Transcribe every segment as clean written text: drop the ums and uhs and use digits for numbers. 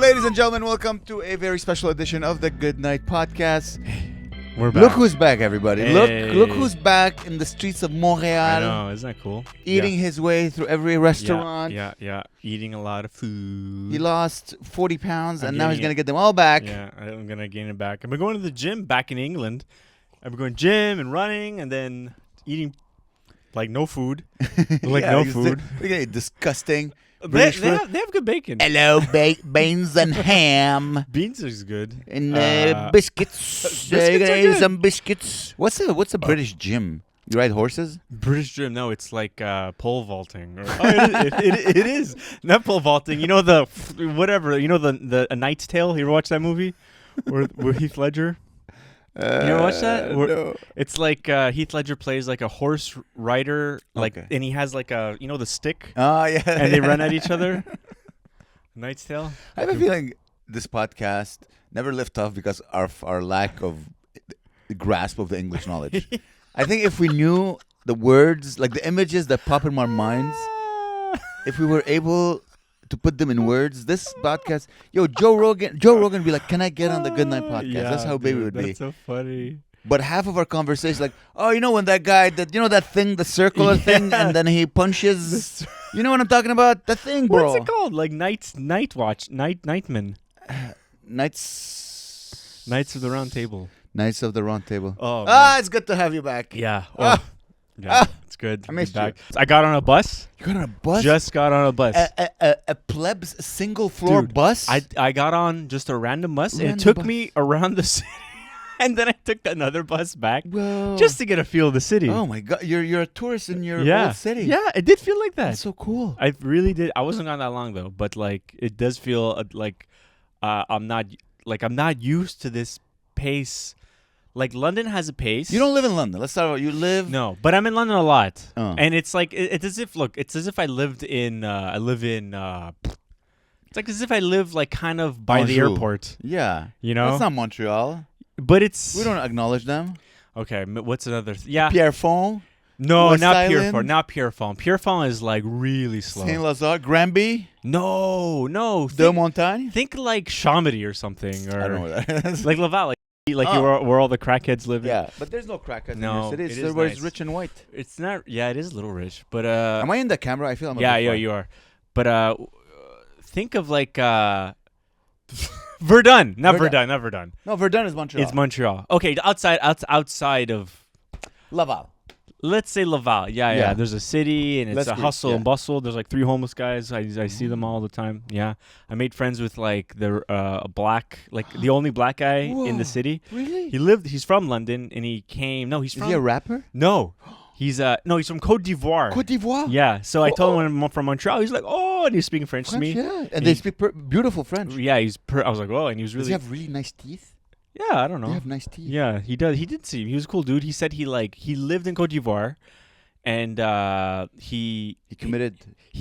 ladies and gentlemen, welcome to a very special edition of the Good Night Podcast. We're back. Look who's back, everybody. Hey. Look who's back in the streets of Montreal. I know, isn't that cool? Eating his way through every restaurant. Yeah. Eating a lot of food. He lost 40 pounds, I'm and now he's getting going to get them all back. Yeah, I'm going to gain it back. I've been going to the gym back in England. I've been going gym and running and then eating like no food. Like Yeah, no he's food. Look at it, disgusting. They British food. have good bacon. Hello, beans and ham. Beans is good. And biscuits. Biscuits You're are gonna eat good. some biscuits. What's a British gym? You ride horses? British gym, no, it's like pole vaulting. It is. Not pole vaulting. You know whatever. You know the A Knight's Tale? You ever watch that movie? Where Heath Ledger? You ever watch that? No. It's like Heath Ledger plays like a horse rider, Okay. and he has like the stick, Oh, yeah. and they run at each other. Knight's Tale. I have a feeling this podcast never lift off because of our lack of the grasp of the English knowledge. I think if we knew the words, like the images that pop in our minds, if we were able to put them in words, this podcast, Joe Rogan would be like, "Can I get on the Good Night Podcast?" Yeah, That's how big it dude, would be. That's so funny. But half of our conversation, like, oh, when that guy, that thing, the circular thing, and then he punches. You know what I'm talking about? The thing, bro. What's it called? Like Nightman. Knights of the Round Table. Knights of the Round Table. Oh, man. It's good to have you back. Yeah. Ah. Yeah. It's good. I missed Be back. I got on a bus. You got on a bus? Just got on a bus. A plebs single floor Dude, bus? I got on just a random bus, and Random it took bus. me around the city, and then I took another bus back Whoa. just to get a feel of the city. Oh my God, you're a tourist in your yeah, old city. yeah, it did feel like that. That's so cool. I really did. I wasn't gone that long though, but like it does feel like I'm not used to this pace. Like London has a pace. You don't live in London. Let's start with you live. No, but I'm in London a lot, Oh. and it's like it's as if I lived in. It's like as if I live like kind of by the Bonjour. airport. Yeah. You know, That's not Montreal. but it's We don't acknowledge them. okay. What's another? Yeah, Pierrefonds, no, West not Island? Pierrefonds. Not Pierrefonds. Pierrefonds is like really slow. Saint Lazare, Granby, No. De Montagne. Think like Chamonix or something, or I don't know what that is. like Laval, like Oh. where all the crackheads live. Yeah, but there's no crackheads in No, your city. it It's is where it's nice. rich and white. It's not. Yeah, it is a little rich, but Am I in the camera? I feel I'm a yeah, bit yeah, far. you are. But think of like Verdun, not Verdun. Verdun. No, Verdun is Montreal. It's Montreal. Okay, outside of, Laval. let's say Laval. Yeah. Yeah. There's a city and it's Let's a be- hustle yeah. and bustle. There's like 3 homeless guys. I see them all the time. Yeah, I made friends with like the black, like the only black guy in Whoa. the city. Really? He's from London and he came. No, he's Is from. he a rapper? No, he's from Côte d'Ivoire. Côte d'Ivoire. Yeah, so I told Oh. him I'm from Montreal. He's like, oh, and he's speaking French to French, me. yeah. And He- they speak beautiful French. Yeah, I was like, oh, and he was Does really. he have really nice teeth? Yeah, I don't They know. have nice teeth. Yeah, he does. He did see. He was a cool dude. He said he lived in Côte d'Ivoire, and he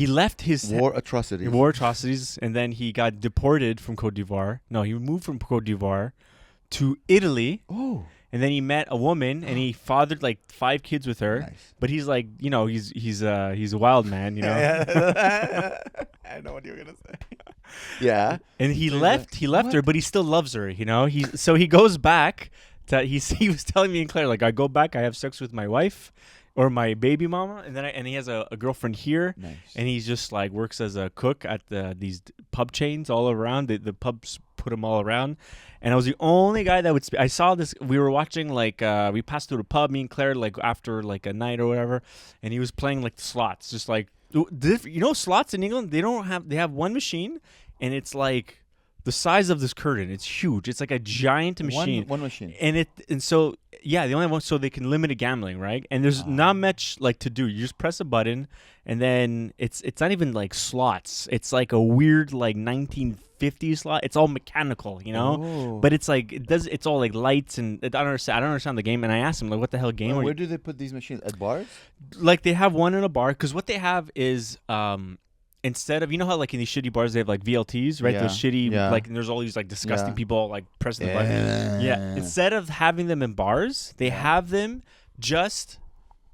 left his War atrocities. war atrocities, and then he got deported from Côte d'Ivoire. No, he moved from Côte d'Ivoire to Italy, Oh, and then he met a woman, and he fathered like 5 kids with her. nice. But he's like, he's a wild man, you know. I know what you're gonna say. Yeah. And he He's left like, her, "What?" but he still loves her, you know. So he goes back to he was telling me and Claire, like, I go back, I have sex with my wife or my baby mama, and then and he has a girlfriend here, Nice. and he's just like works as a cook at these pub chains all around. The pubs put him all around, and I was the only guy that would speak. I saw this. We were watching like we passed through the pub, me and Claire, like after like a night or whatever, and he was playing like slots, just like slots in England. They have one machine, and it's like the size of this curtain. It's huge. It's like a giant machine. One machine. And so yeah, the only one so they can limit gambling, right? And there's not much like to do. You just press a button, and then it's not even like slots. It's like a weird like 1950s slot. It's all mechanical, you know. Oh. But it's like it's all like lights, and I don't understand the game. And I asked him like, what the hell game? Where do they put these machines? At bars? Like they have one in a bar, because what they have is instead of, you know how like in these shitty bars they have like VLTs, right? Yeah, Those shitty yeah. like, and there's all these like disgusting Yeah. people like pressing the button. Yeah. Instead of having them in bars, they have them just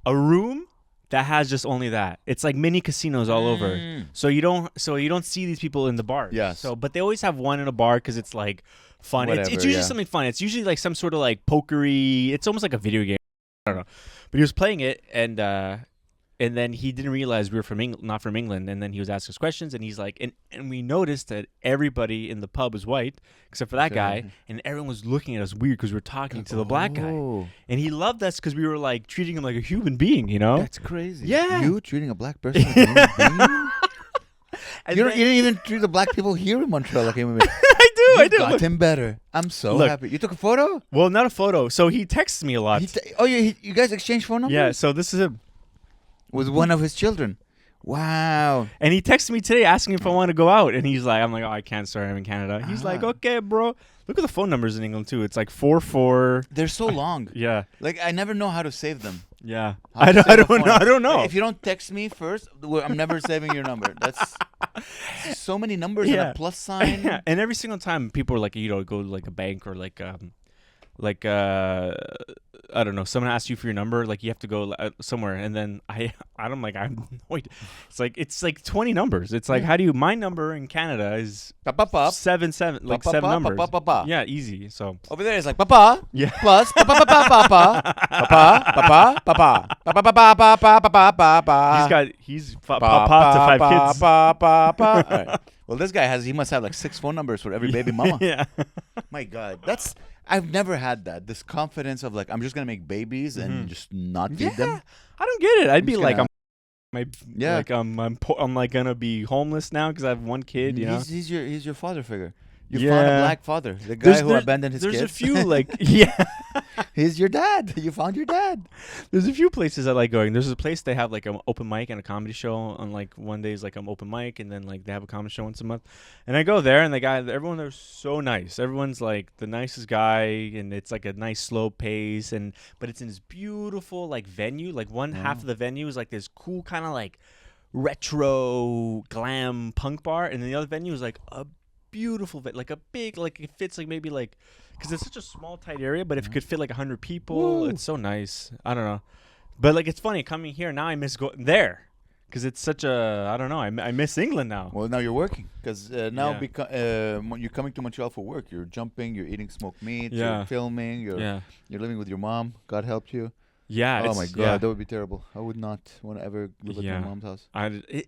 a room that has just only that. It's like mini casinos all over. Mm. So you don't see these people in the bars. Yes. So but they always have one in a bar because it's like fun. It's Whatever, usually yeah. something fun. It's usually like some sort of like pokery. It's almost like a video game. I don't know. But he was playing it and then he didn't realize we were not from England. And then he was asking us questions, and he's like, and we noticed that everybody in the pub was white except for that Sure. guy, and everyone was looking at us weird because we were talking to the black guy, Oh, and he loved us because we were like treating him like a human being, you know? that's crazy. Yeah. You treating a black person like a human being? And You then- didn't even treat the black people here in Montreal like a human being. I You do. got Look. him better. I'm so Look. happy. You took a photo? Well, not a photo. So he texts me a lot. You guys exchanged phone numbers? Yeah. So this is him, With one of his children. Wow. and he texted me today asking if I want to go out, and he's like, I'm like, oh, I can't. Sorry, I'm in Canada. He's like, Ah. okay, bro. Look at the phone numbers in England too. It's like 44. They're so long. Yeah. Like, I never know how to save them. Yeah. How I to don't, save I a don't phone know. number. I don't know. Like, if you don't text me first, I'm never saving your number. That's so many numbers and Yeah. a plus sign. Yeah. And every single time people are like, go to like a bank or like I don't know, someone asks you for your number, like you have to go somewhere, and then I'm like, I'm annoyed. It's like 20 numbers. It's like, how do you? My number in Canada is Pop. 7 Pop, seven numbers. Papa. Yeah, easy. So Over there it's like Papa. yeah. Plus Papa. He's papa to 5 kids. All right. Well, this guy he must have like 6 phone numbers for every baby mama. Yeah. My God, I've never had that. This confidence of like I'm just gonna make babies and just not feed them. I don't get it. I'd be just like, gonna- yeah, like I'm like gonna be homeless now because I have one kid. You know. He's your father figure. You found Yeah. a black father, the guy who abandoned his There's kids. a few like yeah. He's your dad. You found your dad. There's a few places I like going. There's a place they have like an open mic and a comedy show on like one day is like an open mic, and then like they have a comedy show once a month. And I go there, and everyone there's so nice. Everyone's like the nicest guy, and it's like a nice slow pace, but it's in this beautiful like venue. Like one half of the venue is like this cool kind of like retro glam punk bar, and then the other venue is like a beautiful like a big like it fits like maybe like because it's such a small tight area, but if it could fit like 100 people, Woo. it's so nice. I don't know, but like it's funny coming here now. I miss going there because it's such a I don't know. I miss England now. Well, now you're working because now Yeah. you're coming to Montreal for work. You're jumping. You're eating smoked meat. Yeah. You're filming. Yeah, You're living with your mom. God help you. yeah. Oh it's- my God, yeah. that would be terrible. I would not want to ever live at Yeah. my mom's house.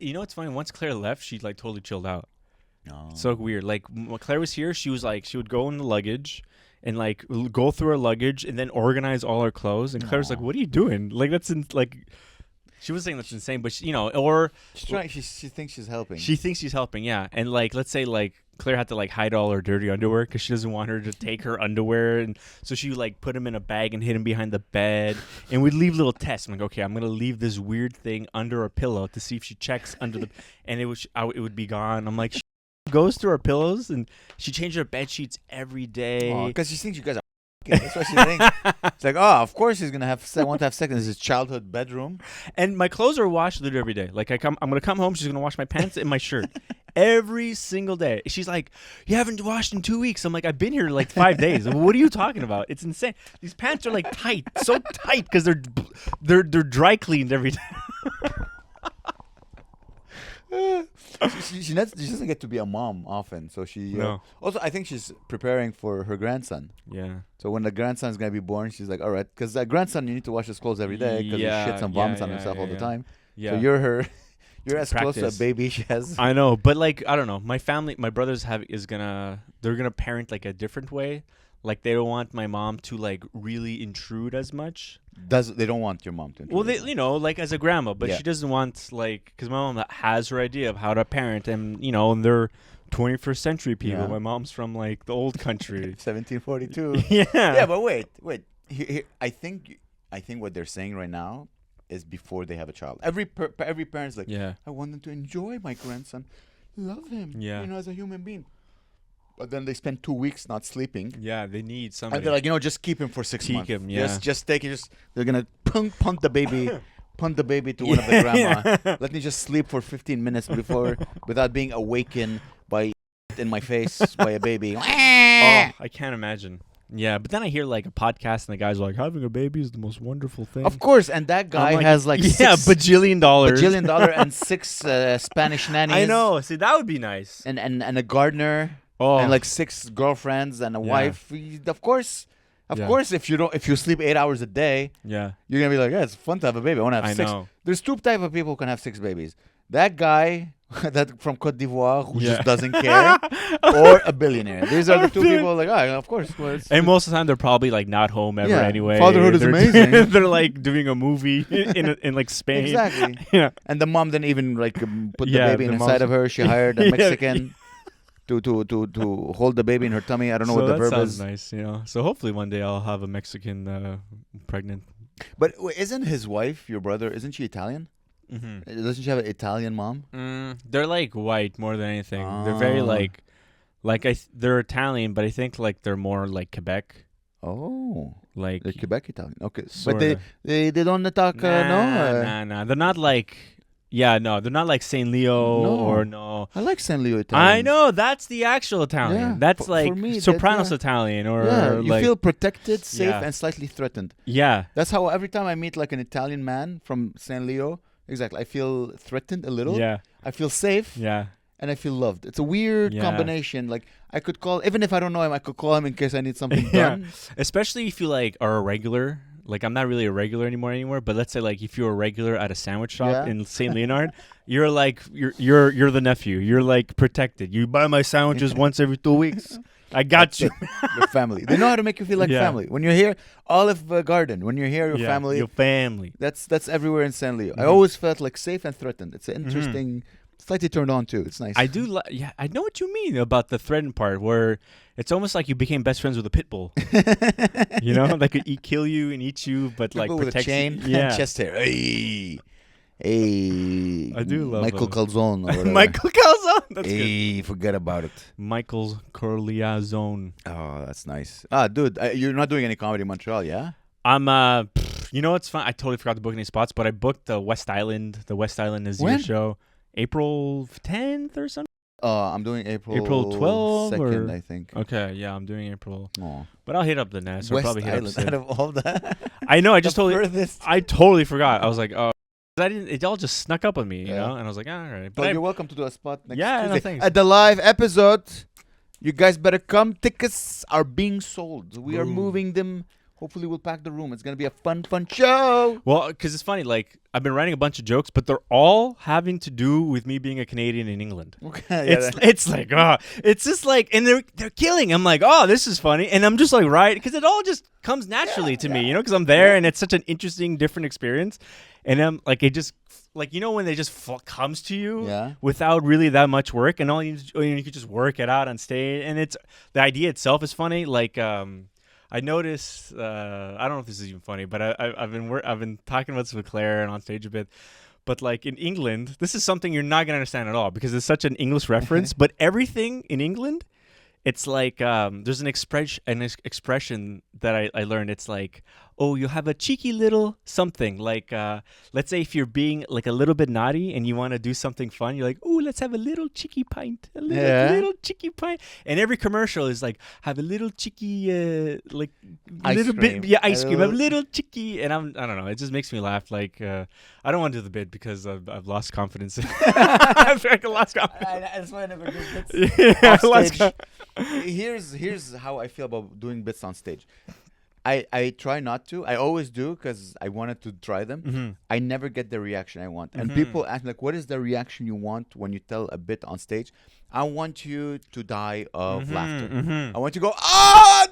You know what's funny? Once Claire left, she like totally chilled out. No. So weird. Like when Claire was here, she was like she would go in the luggage and like go through her luggage and then organize all her clothes. And Claire's like, Aw. "What are you doing?" Like like she was saying that's insane, but she, or she's trying. She thinks she's helping. she thinks she's helping. Yeah, and like let's say like Claire had to like hide all her dirty underwear because she doesn't want her to take her underwear, and so she like put them in a bag and hid them behind the bed. And we'd leave little tests. I'm like, okay, I'm gonna leave this weird thing under a pillow to see if she checks under the, and it would be gone. I'm like, she goes through her pillows and she changes her bed sheets every day. because she thinks you guys are. That's what she thinks. It's like, oh, of course he's gonna want to have sex in his childhood bedroom. And my clothes are washed literally every day. Like I'm gonna come home, she's gonna wash my pants and my shirt every single day. She's like, "You haven't washed in 2 weeks." I'm like, "I've been here like 5 days." What are you talking about? It's insane. These pants are like tight, so tight because they're dry cleaned every day. She doesn't get to be a mom often, so she. No. Also, I think she's preparing for her grandson. Yeah. So when the grandson is gonna be born, she's like, all right, because that grandson you need to wash his clothes every day because Yeah, he shits and yeah, vomits on yeah, himself yeah, all the yeah. time. Yeah. So you're as close to a Practice. baby she has. I know, but like I don't know. My family, my brothers they're gonna parent like a different way. Like they don't want my mom to like really intrude as much. They don't want your mom to. Well, intrude. like as a grandma, but Yeah. she doesn't want like because my mom has her idea of how to parent, and and they're 21st century people. Yeah. My mom's from like the old country. 1742. Yeah. Yeah, but wait. Here, I think what they're saying right now is before they have a child. Every parent's like, Yeah. I want them to enjoy my grandson, love him, Yeah. as a human being. But then they spend 2 weeks not sleeping. Yeah, they need somebody. And they're like, just keep him for 6 Keep months. him, yeah. Just take it. They're gonna punt the baby, punt the baby to one of the grandma. Let me just sleep for 15 minutes without being awakened by in my face by a baby. Oh, I can't imagine. Yeah, but then I hear like a podcast and the guy's like, having a baby is the most wonderful thing. Of course, and that guy I'm like, has like yeah, $6 bajillion dollars. and 6 Spanish nannies. I know. See, that would be nice. And a gardener Oh, and like 6 girlfriends and a Yeah. wife. Of course, Yeah. if you sleep 8 hours a day, yeah, you're gonna be like, yeah, it's fun to have a baby. I want to have I 6. know. There's 2 type of people who can have 6 babies. That guy that from Cote d'Ivoire who Yeah. just doesn't care, or a billionaire. These are the 2 people. Like, oh, of course. Well, it's- And most of the time, they're probably like not home ever Yeah, anyway. fatherhood is They're- amazing. they're like doing a movie in like Spain. exactly. Yeah. And the mom didn't even like put Yeah, the baby the inside mom's- of her. She hired a Yeah. Mexican to hold the baby in her tummy. I don't know So what the that verb sounds is. nice, So hopefully one day I'll have a Mexican pregnant. But isn't his wife, your brother, isn't she Italian? Mm-hmm. Doesn't she have an Italian mom? They're like white more than anything. They're very Ah. they're Italian, but I think like they're more like Quebec, Oh, like they're Quebec Italian. Okay, but sorta. they don't talk. Nah. They're not like they're not like Saint Leo No. or no. I like San Leo Italian. I know that's the actual Italian. Yeah, That's for like me, that- Sopranos yeah. Italian or Yeah, you like feel protected, safe, Yeah. and slightly threatened. yeah. That's how every time I meet like an Italian man from San Leo, exactly, I feel threatened a little. Yeah, I feel safe. yeah, And I feel loved. It's a weird Yeah. combination. Like I could call, even if I don't know him, I could call him in case I need something Yeah. done. especially if you like are a regular. Like I'm not really a regular anymore. But let's say like if you're a regular at a sandwich shop Yeah. in Saint Leonard, you're like you're the nephew. You're like protected. You buy my sandwiches once every 2 weeks. I got That's you. it. Your family. They know how to make you feel like Yeah. family. When you're here, Olive Garden. When you're here, your Yeah, family. Your family. That's everywhere in San Leo. I Mhm. always felt like safe and threatened. It's an Mhm. interesting, slightly turned on too. It's nice. I do. Yeah, I know what you mean about the threatened part, where it's almost like you became best friends with a pit bull. You know, that could kill you and eat you, but like People with a protects chain you. Yeah. and chest hair. Hey, I do love Michael him. Calzone. Or whatever. Michael Calzone. That's good. Hey, forget about it. Michael Corleazone. Oh, that's nice. Dude, you're not doing any comedy in Montreal, yeah? I'm you know what's fun? I totally forgot to book any spots, but I booked the West Island Nazir When? show, April 10th or something. I'm doing April 12 2nd, or- I think. Okay, yeah, I'm doing April, Oh. but I'll hit up the Nest. Or West probably hit up Island, Sid. out of all that. I know. I just totally. Furthest. I totally forgot. I was like, oh, I didn't. It all just snuck up on me, you Yeah. know. And I was like, all right. But But you're welcome to do a spot next Yeah, no, Tuesday. thanks. At the live episode, you guys better come. Tickets are being sold. We are Boom. moving them. Hopefully, we'll pack the room. It's going to be a fun show. well, because it's funny. Like I've been writing a bunch of jokes, but they're all having to do with me being a Canadian in England. Okay. It's like it's just like, and they're killing. I'm like, oh, this is funny, and I'm just like, right, because it all just comes naturally to me, you know, because I'm there, and it's such an interesting, different experience, and I'm like, it just like, you know, when they just comes to you Yeah. without really that much work, and all you could just work it out on stage, and it's the idea itself is funny. Like I noticed, I don't know if this is even funny, but I've been talking about this with Claire and on stage a bit. But like in England, this is something you're not gonna understand at all because it's such an English reference. But everything in England, it's like there's an expression that I learned. It's like, oh, you have a cheeky little something. Like let's say if you're being like a little bit naughty and you want to do something fun, you're like, oh, let's have a little cheeky pint, a little cheeky pint. And every commercial is like, have a little cheeky like Ice little cream. bit, yeah, ice A cream, have a little- little cheeky. And I don't know, it just makes me laugh. Like I don't want to do the bit because I've lost confidence. I feel like I lost confidence. That's why I never do bits. Yeah, I Off lost stage. Here's how I feel about doing bits on stage. I try not to. I always do because I wanted to try them. Mm-hmm. I never get the reaction I want. And Mhm. people ask me, like, what is the reaction you want when you tell a bit on stage? I want you to die of laughter. I want you to go,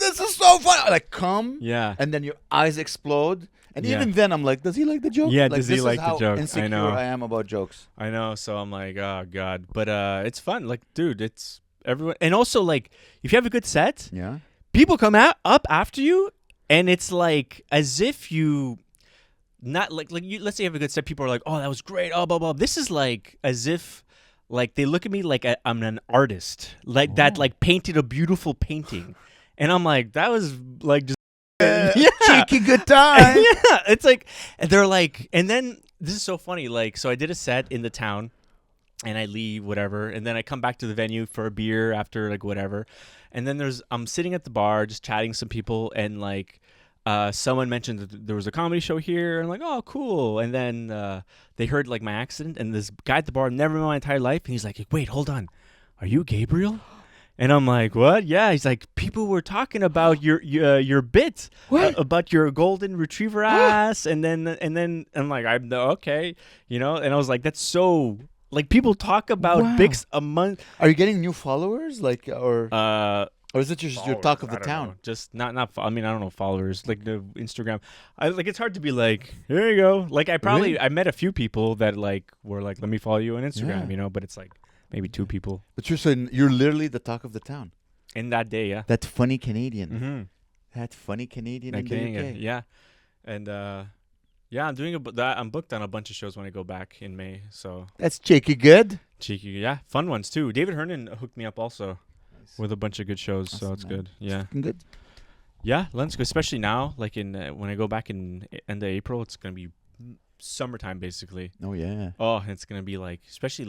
this is so fun. Like, come. Yeah. And then your eyes explode. And Yeah. even then, I'm like, does he like the joke? Yeah, like, does he this is like the how joke? I Insecure know. I am about jokes. I know, so I'm like, oh god, but it's fun. Like, dude, it's everyone, and also like, if you have a good set, Yeah. people come up after you, and it's like as if you, not like you. Let's say you have a good set, people are like, oh, that was great, oh, blah blah. This is like as if, like they look at me like I'm an artist, like that, like painted a beautiful painting, and I'm like, that was like just. Yeah. Cheeky good time. Yeah, it's like, and they're like, and then this is so funny. Like, so I did a set in the town, and I leave, whatever, and then I come back to the venue for a beer after, like, whatever, and then I'm sitting at the bar just chatting with some people, and like someone mentioned that there was a comedy show here, and I'm like, oh, cool, and then they heard like my accident, and this guy at the bar I've never met in my entire life, and he's like, wait, hold on, are you Gabriel? And I'm like, what? Yeah. He's like, people were talking about your bit about your golden retriever ass, and then I'm like, I'm okay, and I was like, that's so, like, people talk about Wow. Bix a month. Are you getting new followers, like, or is it just your talk of the I don't town? know. Just not. I mean, I don't know, followers, like the Instagram. It's hard to be like, here you go. Like, Really? I met a few people that like were like, let me follow you on Instagram, Yeah. but it's like maybe 2 people But you're saying you're literally the talk of the town. in that day. Yeah. That funny Canadian. Mm-hmm. That funny Canadian That in the Canadian, UK. yeah. And yeah, I'm doing that. I'm booked on a bunch of shows when I go back in May. So That's cheeky good. cheeky, yeah, fun ones too. David Hernan hooked me up also with a bunch of good shows, so Awesome, it's man. good. Yeah, Good. yeah. London's good, especially now. Like in when I go back in end of April, it's gonna be summertime basically. Oh yeah. Oh, it's gonna be like, especially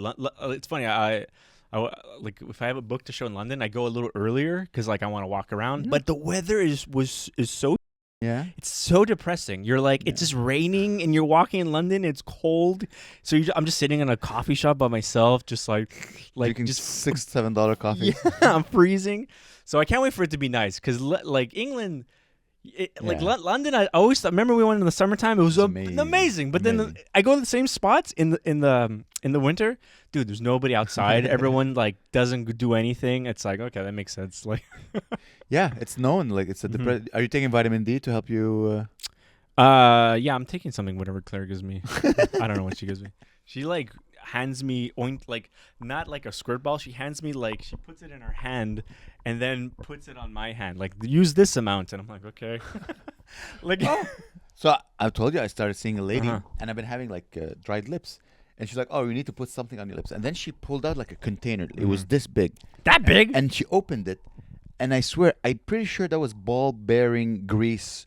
it's funny. Like if I have a book to show in London, I go a little earlier because like I want to walk around. Mhm. But the weather is so. Yeah. It's so depressing. You're like, it's Yeah. just raining, and you're walking in London. It's cold, so I'm just sitting in a coffee shop by myself, just like Drinking just $6-7 coffee. yeah, I'm freezing. So I can't wait for it to be nice because like England, like Yeah. London. I always remember we went in the summertime. It was It's amazing. But then amazing. I go to the same spots in the winter. Dude, there's nobody outside. Everyone like doesn't do anything. It's like, okay, that makes sense. Like. Yeah, it's known. Like it's a Mhm. Are you taking vitamin D to help you? Yeah, I'm taking something, whatever Claire gives me. I don't know what she gives me. She like hands me like not like a squirt ball. She hands me like, she puts it in her hand and then puts it on my hand. Like, use this amount, and I'm like, okay. Like, So I've told you I started seeing a lady, Uh-huh. and I've been having like dried lips, and she's like, "Oh, you need to put something on your lips." And then she pulled out like a container. It was Mhm. this big, that big? and she opened it, and I swear, I'm pretty sure that was ball-bearing grease,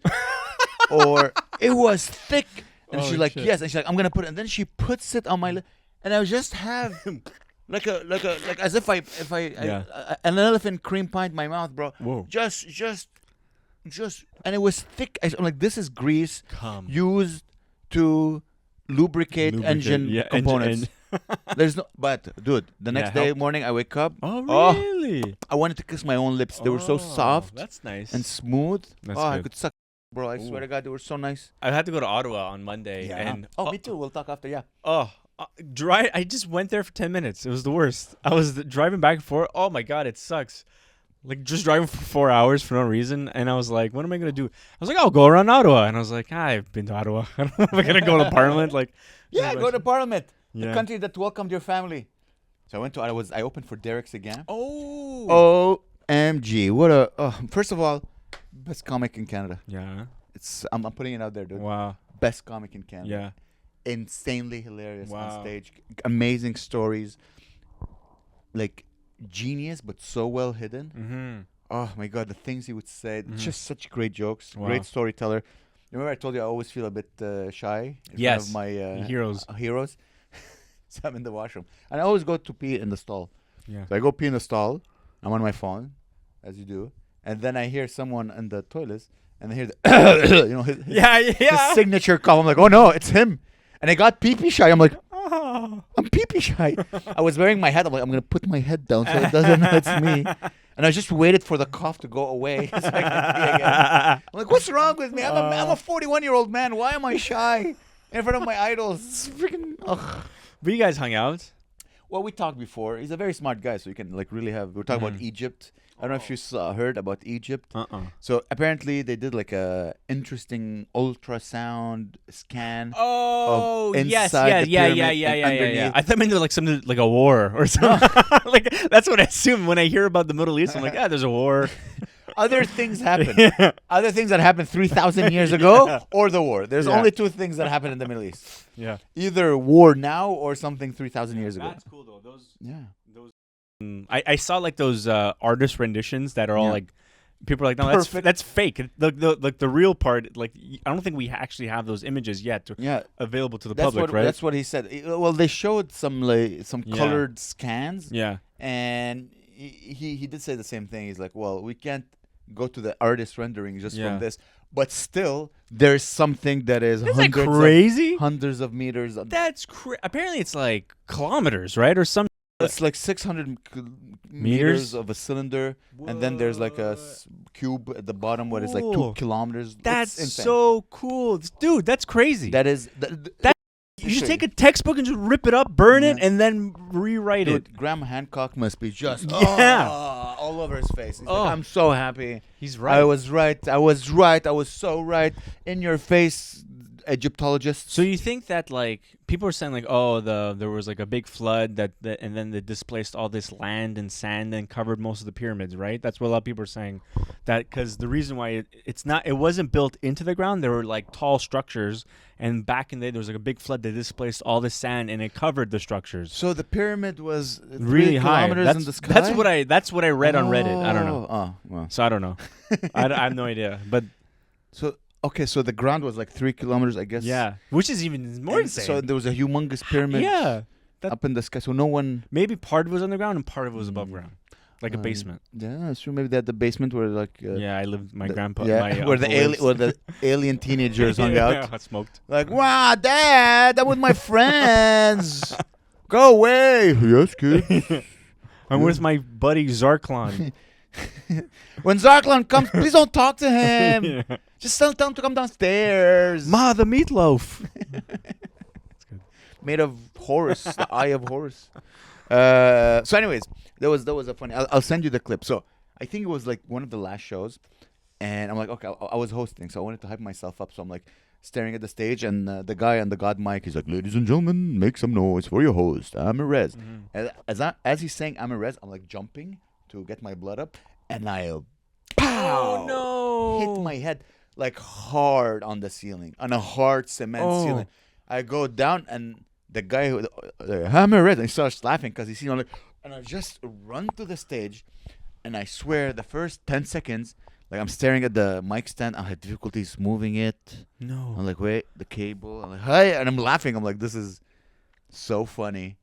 or it was thick. And Oh, she's like, shit. "Yes," and she's like, "I'm gonna put it." And then she puts it on my lip, and I just have like as if Yeah. an elephant cream pie in my mouth, bro. Whoa. Just, and it was thick. I'm like, this is grease Come. used to lubricate engine yeah, components. There's no, but dude, the Yeah, next day help. morning I wake up, Oh, Oh, really? I wanted to kiss my own lips. They were so Oh, soft That's nice. and smooth. That's I good. could suck, bro. I swear Ooh. to God, they were so nice. I had to go to Ottawa on Monday. And me too. We'll talk after. Yeah. I just went there for 10 minutes. It was the worst. I was driving back and forth. Oh my God, it sucks. Like, just driving for 4 hours for no reason. And I was like, what am I going to do? I was like, I'll go around Ottawa. And I was like, I've been to Ottawa. I don't know if I'm going to go to Parliament. Like, Yeah, go to Parliament, Yeah. the country that welcomed your family. So I went to. I opened for Derek Sagan. Oh. OMG! What a. First of all, best comic in Canada. Yeah. I'm putting it out there, dude. Wow. Best comic in Canada. Yeah. Insanely hilarious Wow. on stage. Amazing stories. Like genius, but so well hidden. Mm-hmm. Oh my God, the things he would say. Mhm. Just such great jokes. Wow. Great storyteller. Remember I told you I always feel a bit shy in Yes. front of my Heroes. heroes. So I'm in the washroom. And I always go to pee in the stall. Yeah. So I go pee in the stall. I'm on my phone, as you do. And then I hear someone in the toilets, and I hear the, his Yeah. Yeah. signature call. I'm like, oh no, it's him. And I got pee-pee shy. I'm like, Oh. I'm pee-pee shy. I was wearing my hat. I'm like, I'm going to put my head down so it doesn't know it's me. And I just waited for the cough to go away so I can pee again. I'm like, what's wrong with me? I'm a 41-year-old man. Why am I shy in front of my idols? It's freaking, ugh. But you guys hung out. Well, we talked before. He's a very smart guy, so you can like really have. We're talking about Mhm. Egypt. I don't know if you heard about Egypt. Uh-uh. So apparently they did like a interesting ultrasound scan. Oh, yes, inside the yeah. pyramid and underneath. I thought maybe like something like a war or something. Like, that's what I assume when I hear about the Middle East. I'm like, there's a war. Other things happen. Yeah. Other things that happened 3,000 years ago, Yeah. or the war. There's Yeah. only two things that happen in the Middle East: Yeah. either war now or something 3,000 years ago. That's cool though. Yeah. I saw like those artist renditions that are all Yeah. like People are like, no, Perfect. that's fake. The real part, like I don't think we actually have those images yet Yeah, available to the that's public, what right? that's what he said. Well, they showed some Yeah. colored scans, Yeah. and he did say the same thing. He's like, well, we can't go to the artist rendering just Yeah. from this, but still, there's something that is Isn't that hundreds crazy? of meters. That's apparently it's like kilometers, right, or some. It's like 600 meters of a cylinder, and then there's like a cube at the bottom where it's like 2 Cool. kilometers. It's That's insane. so cool, dude. That's crazy. That is You should take a textbook and just rip it up, burn it, Yeah. and then rewrite it. Dude, Graham Hancock must be just Yeah. all over his face. He's Oh. like, I'm so happy. He's I was right. I was right. I was so right. In your face, Egyptologists. So you think that like people are saying like, oh, there was like a big flood that and then they displaced all this land and sand and covered most of the pyramids, right? That's what a lot of people are saying. That because the reason why it wasn't built into the ground. There were like tall structures, and back in the day there was like a big flood that displaced all the sand and it covered the structures. So the pyramid was Really 3 high. kilometers in the sky. That's what I read on Reddit. I don't know. Oh, well. So I don't know. I have no idea. But So okay, so the ground was like 3 kilometers, I guess. yeah, which is even more And insane. so there was a humongous pyramid. Yeah, up in the sky. So no one. maybe part of it was underground and part of it was above ground, like a basement. Yeah, that's true. Maybe they had the basement where like. Yeah, I lived. My the- grandpa. Yeah, my where the uncle lives. where the alien teenagers hung out. I smoked. Like, wow, Dad, I'm with my friends. Go away. Yes, kid. I'm with my buddy Zarklon. When Zarklon comes, please don't talk to him. Just tell him to come downstairs. Ma, the meatloaf. Made of Horus, the eye of Horus. So, anyways, that was a funny. I'll send you the clip. So, I think it was like one of the last shows, and I'm like, okay, I was hosting, so I wanted to hype myself up. So I'm like staring at the stage, and the guy on the God mic, he's like, "Ladies and gentlemen, make some noise for your host, Amirez." And as he's saying Amirez, I'm like jumping to get my blood up, and I'll pow, no! hit my head like hard on the ceiling, on a hard cement ceiling. I go down, and the guy who Amirez, and he starts laughing because he's like, and I just run to the stage, and I swear the first 10 seconds, like I'm staring at the mic stand, I had difficulties moving it. No. I'm like, wait, the cable. I'm like, hi, and I'm laughing. I'm like, this is so funny.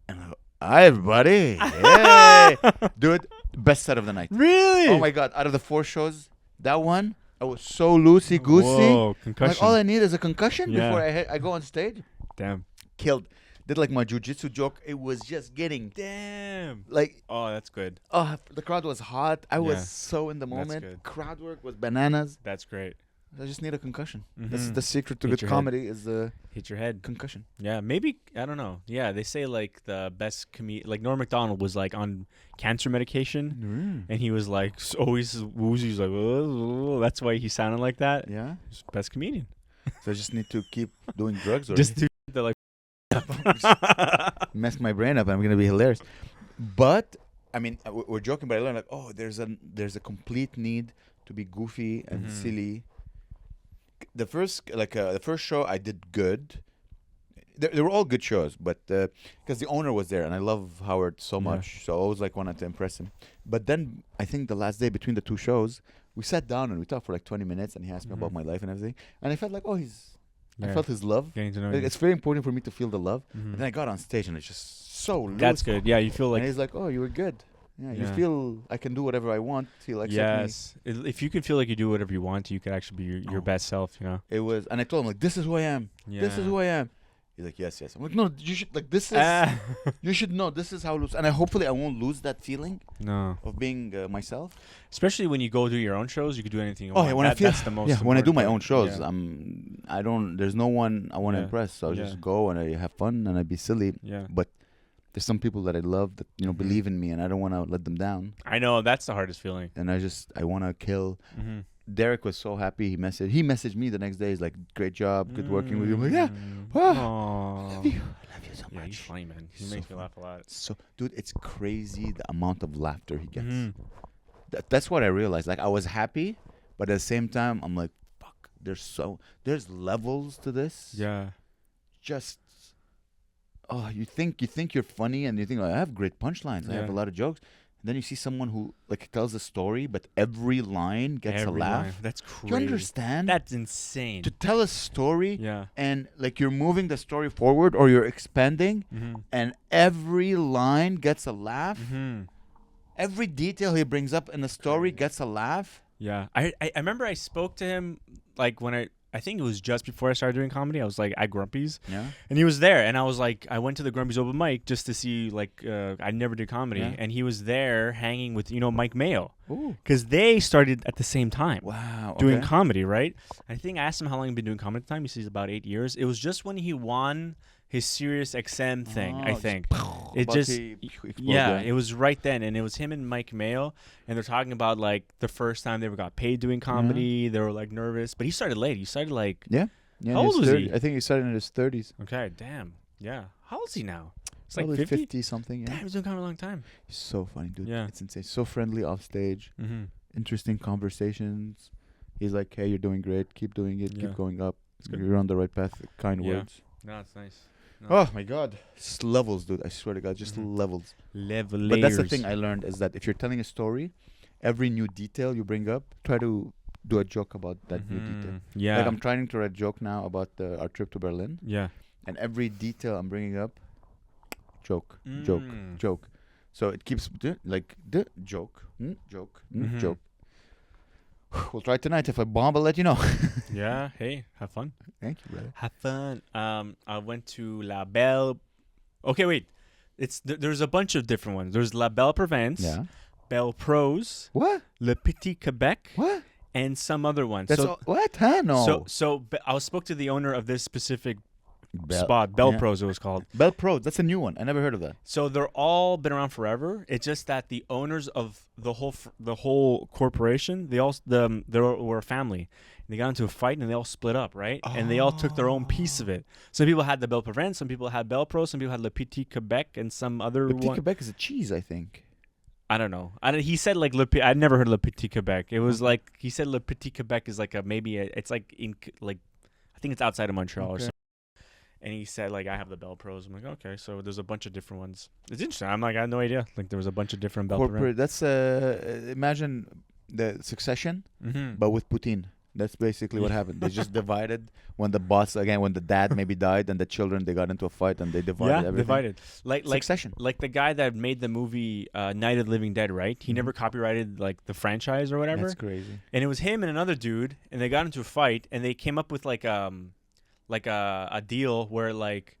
And I'm like, hi, everybody. Hey. Dude, best set of the night. Really? Oh my God, out of the 4 shows, that one, I was so loosey-goosey. Whoa, I'm concussion. like, all I need is a concussion Yeah. before I go on stage. Damn. Killed. Did like my jujitsu joke. It was just getting, Damn. like, Oh, that's good. oh, the crowd was hot. I Yeah. was so in the That's moment. good. Crowd work was bananas. That's great. I just need a concussion. This is Mhm. the secret to Hit good your head. comedy is the Hit your head. concussion. Yeah, maybe I don't know. Yeah, they say like the best like Norm Macdonald was like on cancer medication, and he was like always woozy. He's like, "Oh," that's why he sounded like that. Yeah. He's the best comedian. So I just need to keep doing drugs or Just to the like. mess my brain up. I'm gonna be hilarious. But I mean, we're joking, but I learned like, oh, there's a complete need to be goofy and Mhm. silly. The first show I did good. They were all good shows, but because the owner was there and I love Howard so Yeah. much, so I always like wanted to impress him. But then I think the last day between the 2 shows, we sat down and we talked for like 20 minutes, and he asked me about Mhm. my life and everything, and I felt like, oh, I Yeah. felt his love. Getting to know Like, you. it's very important for me to feel the love. Mhm. And then I got on stage and it's just so loose. That's good. Yeah, you feel And like he's like, "Oh, you were good. Yeah, you Yeah. feel I can do whatever I want." He like yes. If you can feel like you do whatever you want, you could actually be your Oh. best self. You know. It was, and I told him like, "This is who I am. Yeah. This is who I am." He's like, "Yes, yes." I'm like, "No, you should like this is Ah. you should know this is how loose." And hopefully I won't lose that feeling No. of being myself. Especially when you go do your own shows, you could do anything you Oh, want. yeah, when I feel that's the most. yeah, when I do my own important shows, part. I don't. There's no one I want to Yeah. impress, so I Yeah. just go and I have fun and I be silly. Yeah. But there's some people that I love that believe in me, and I don't want to let them down. I know that's the hardest feeling. And I want to kill. Mm-hmm. Derek was so happy. He messaged me the next day. He's like, "Great job, good working with you." I'm like, "Yeah, Aww. love you so Yeah, he's much." funny, man. He So makes me funny. laugh a lot. So, dude, it's crazy the amount of laughter he gets. Mhm. That's what I realized. Like, I was happy, but at the same time, I'm like, "Fuck." There's levels to this. Yeah. Just, you think you're funny, and you think, I have great punchlines. I have Yeah. a lot of jokes, then you see someone who like tells a story, but every line gets Every a laugh. line. That's Do crazy. you understand? That's insane. To tell a story Yeah. and like you're moving the story forward or you're expanding, Mm-hmm. and every line gets a laugh. Mm-hmm. Every detail he brings up in the story gets a laugh. Yeah. I remember I spoke to him like when I think it was just before I started doing comedy. I was like at Grumpy's, Yeah. and he was there, and I was like, I went to the Grumpy's open mic just to see like I never did comedy, Yeah. and he was there hanging with Mike Mayo, Ooh. because they started at the same time. Wow. Doing okay. comedy, right? I think I asked him how long he'd been doing comedy at the time. He says about 8 years. It was just when he won his Sirius XM thing, I Oh, think. About It just, to explode, yeah, it was right then. And it was him and Mike Mayo. And they're talking about like the first time they ever got paid doing comedy. They were like nervous. But he started late. He started like, Yeah. Yeah, How in old his was 30 he? I think he started in his 30s. okay, damn. Yeah. How old is he now? It's like Probably 50? 50 something. Yeah. Damn, he's doing comedy a long time. He's so funny, dude. Yeah. It's insane. So friendly off stage. Mm-hmm. Interesting conversations. He's like, "Hey, you're doing great. Keep doing it. Yeah. Keep going up. It's good. You're on the right path." Kind Yeah. words. No, it's nice. No. Oh my god, just levels, dude. I swear to God, just Mhm. levels. Level But that's the layers. thing I learned is that if you're telling a story, every new detail you bring up, try to do a joke about that new detail. Mhm. Yeah. Like I'm trying to write a joke now about our trip to Berlin, yeah. and every detail I'm bringing up, joke, joke, Mm. joke. So it keeps joke, joke, Mhm. joke. We'll try tonight. If I bomb, I'll let you know. Yeah. Hey, have fun. Thank you, brother. Have fun. I went to La Belle. Okay, wait. There's a bunch of different ones. There's La Belle Provence, Yeah. Belle Prose, What? Le Petit Quebec, What? and some other ones. That's so, all, what? Huh? No. I spoke to the owner of this specific Bell- spot, Belle yeah. Prose it was called. Bell Pro. That's a new one. I never heard of that. So they're all been around forever. It's just that the owners of the whole corporation, they were a family. They got into a fight and they all split up, right? And they all took their own piece of it. Some people had the Belle Provence, some people had Belle Pro, some people had Le Petit Quebec, and some other Petit one. Quebec is a cheese, I think. I don't know. He said like I'd never heard Le Petit Quebec. It was like he said Le Petit Quebec is like it's like I think it's outside of Montreal or Okay. something. And he said like I have the Belle Pros. I'm like okay, so there's a bunch of different ones. It's interesting. I'm like I had no idea. Like there was a bunch of different Belle Corporate. That's imagine the Succession, Mm-hmm. but with Putin. That's basically what happened. They just divided when the dad maybe died, and the children they got into a fight and they divided everything. divided. Like Succession. like the guy that made the movie Night of the Living Dead, right? He Mhm. never copyrighted like the franchise or whatever. That's crazy. And it was him and another dude, and they got into a fight, and they came up with like a deal where like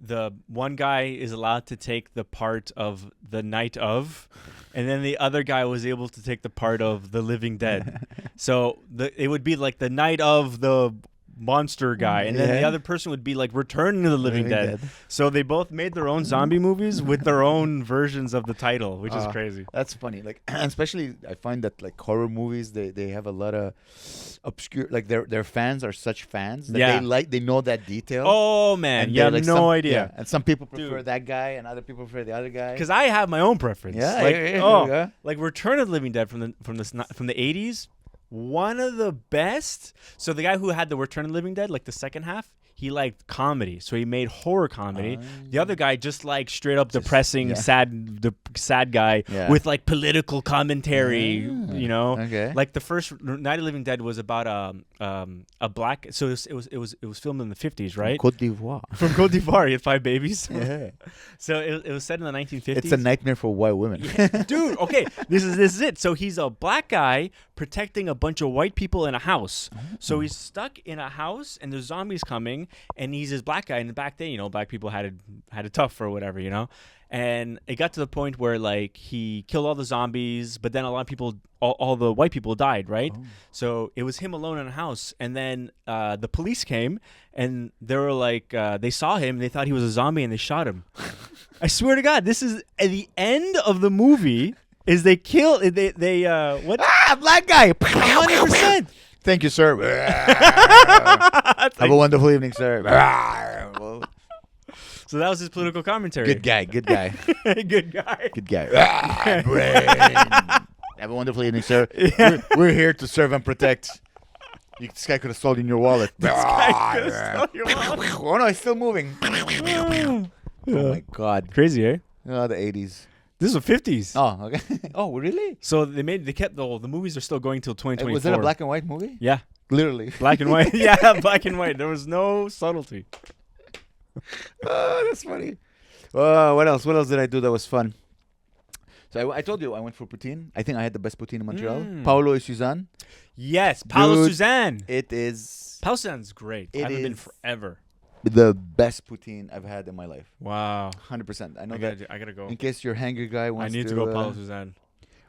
the one guy is allowed to take the part of the Night of, and then the other guy was able to take the part of the Living Dead. So it would be like the Night of the monster guy, and then the Yeah. other person would be like Return to the Living Dead. So they both made their own zombie movies with their own versions of the title, which is crazy. That's funny. Like, especially I find that like horror movies, they have a lot of obscure. Like their fans are such fans that Yeah. they know that detail. Oh man, And you have they're, like, no some- idea. Yeah, and some people prefer Dude. that guy, and other people prefer the other guy. Because I have my own preference. Yeah, like yeah. like Return of the Living Dead from the 80s, one of the best. So the guy who had the Return of the Living Dead, like the second half, he liked comedy, so he made horror comedy. The other guy just like straight up depressing, yeah. sad guy Yeah. with like political commentary. Ah, You know, okay. like the first Night of the Living Dead was about a black. So it was filmed in the 50s, right? Côte d'Ivoire. From Côte d'Ivoire, he had 5 babies. Yeah. So it was set in the 1950s. It's a nightmare for white women. Yeah, dude, okay, this is it. So he's a black guy protecting a bunch of white people in a house. So he's stuck in a house, and there's zombies coming, and he's this black guy. And back then, black people had it tough or whatever, And it got to the point where like he killed all the zombies, but then a lot of people, all the white people died, right? Oh. So it was him alone in a house, and then the police came, and they were like, they saw him, and they thought he was a zombie, and they shot him. I swear to God, this is at the end of the movie. Is they kill they what? Black guy. 100%. Thank you, sir. Have a wonderful evening, sir. So that was his political commentary. Good guy. Good guy. Good guy. Good guy. Have a wonderful evening, sir. We're here to serve and protect. This guy could have stolen your wallet. Oh no, he's still moving. Oh my God. Crazy, eh? Oh, the 80s. This was 50s. Oh, okay. Oh, really? So they kept the movies are still going till 2024. Was it a black and white movie? Yeah, Literally. black and white. Yeah, black and white. There was no subtlety. Oh, that's funny. What else? What else did I do that was fun? So I told you I went for poutine. I think I had the best poutine in Montreal. Paolo et Suzanne. Yes, Paulo Dude, Suzanne. It is Paulo Suzanne's great. I It haven't been is- forever. the best poutine I've had in my life. Wow. 100%. I know I that. gotta go. In case your hangry guy I wants need to go Paulo Suzanne.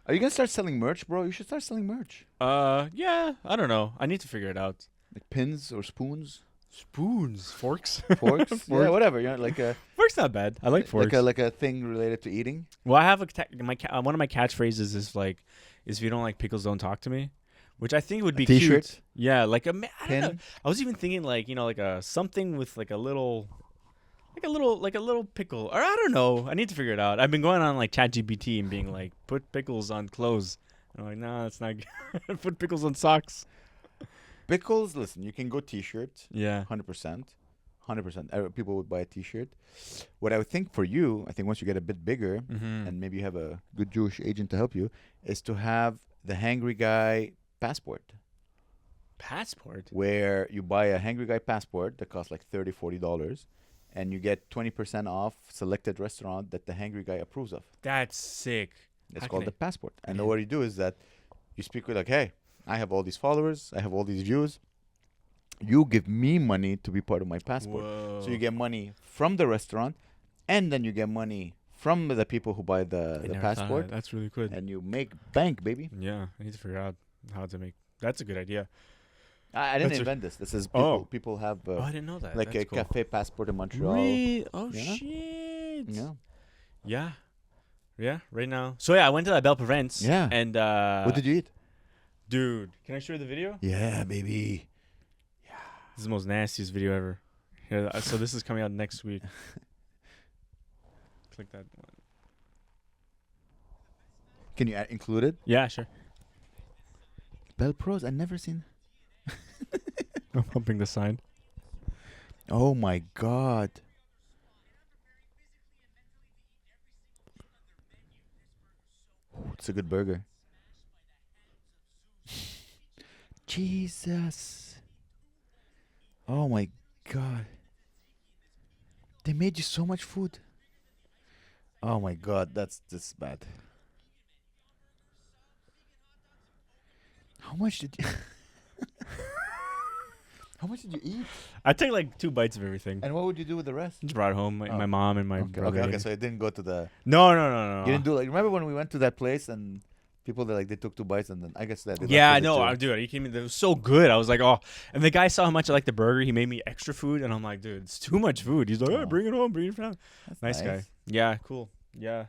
Are you gonna start selling merch, bro? You should start selling merch, Yeah, I don't know. I need to figure it out. like pins or spoons, Spoons, forks. forks, yeah, Forks. whatever. You know, like a Forks not bad. I like forks. like a thing related to eating. Well, I have one of my catchphrases is if you don't like pickles, don't talk to me, which I think would be T-shirt, cute. Yeah, like I don't know. pin. I was even thinking like like a something with like a little pickle, or I don't know. I need to figure it out. I've been going on like ChatGPT and being like, put pickles on clothes. And I'm like, no, that's not good. Put pickles on socks. Pickles. Listen, you can go T-shirt. Yeah. 100%. 100%. People would buy a T-shirt. What I would think for you, I think once you get a bit bigger, Mm-hmm. and maybe you have a good Jewish agent to help you, is to have the hangry guy passport, Passport. where you buy a hangry guy passport that costs like $30-$40, and you get 20% off selected restaurant that the hangry guy approves of. That's sick. It's How called can the passport. And Yeah. what you do is that you speak with like, hey, I have all these followers, I have all these views. You give me money to be part of my passport. Whoa. So you get money from the restaurant, and then you get money from the people who buy I the never thought of passport, that. That's really good. and you make bank, baby. Yeah, I need to figure out how to make. That's a good idea. I didn't That's invent this. This is Oh. people have Oh, I didn't know that. like That's a cool. cafe passport in Montreal. Really? Oh Yeah. shit. Yeah. Yeah. Yeah. Right now. So yeah, I went to that Belle Provence. Yeah. And What did you eat? dude, can I show you the video? Yeah, baby. This is the most nastiest video ever. Here, so this is coming out next week. Click that one. Can you include it? Yeah, sure. Bell Pros. I never seen. I'm humping the sign. Oh my god. Ooh, it's a good burger. Jesus. Oh my god. They made you so much food. Oh my god, that's bad. How much did you How much did you eat? I took like 2 bites of everything. And what would you do with the rest? Just brought it home. Oh. My mom and my Okay, brother. okay, ate it. so it didn't go to the No. You didn't do like remember when we went to that place and people they took 2 bites and then I guess that they Yeah, I left with it know. too. Dude, are you kidding me? It was so good. I was like, oh. And the guy saw how much I like the burger. He made me extra food. And I'm like, dude, it's too much food. He's like, Oh. oh, bring it home. Bring it down. That's Nice guy. Yeah, cool. Yeah.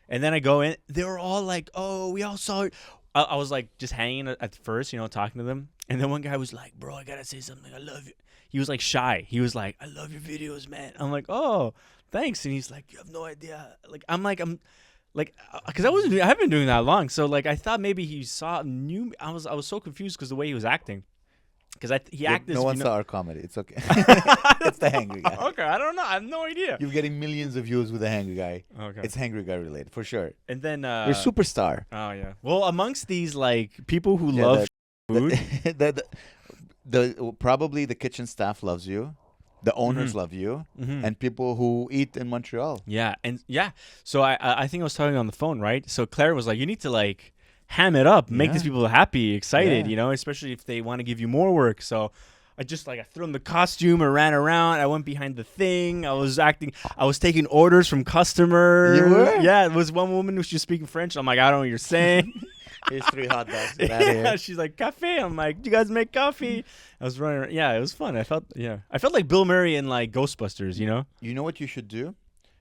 And then I go in. They were all like, oh, we all saw it. I was like just hanging at first, talking to them. And then one guy was like, bro, I got to say something. I love you. He was like shy. He was like, I love your videos, man. I'm like, oh, thanks. And he's like, you have no idea. Like, I'm like, because I haven't been doing that long. So like, I thought maybe he knew me. I was so confused because the way he was acting. Because he Yeah, acted. no one saw our comedy. It's okay. It's the hangry guy. Okay, I don't know. I have no idea. You're getting millions of views with the hangry guy. Okay. It's hangry guy related for sure. And then You're a superstar. Oh yeah. Well, amongst these like people who Yeah, love the- food, the probably the kitchen staff loves you, the owners Mhm. love you, Mhm. and people who eat in Montreal. yeah, and yeah. So I think I was talking on the phone, right? So Claire was like, you need to like ham it up, make these Yeah. people happy, excited, Yeah. especially if they want to give you more work. So I threw on the costume, I ran around, I went behind the thing, I was taking orders from customers. You were? Yeah, it was one woman who was speaking French. I'm like, I don't know what you're saying. Here's 3 hot dogs. Get outta Yeah, here. she's like, cafe. I'm like, do you guys make coffee? I was running around. Yeah, it was fun. I felt like Bill Murray in like Ghostbusters, You know what you should do?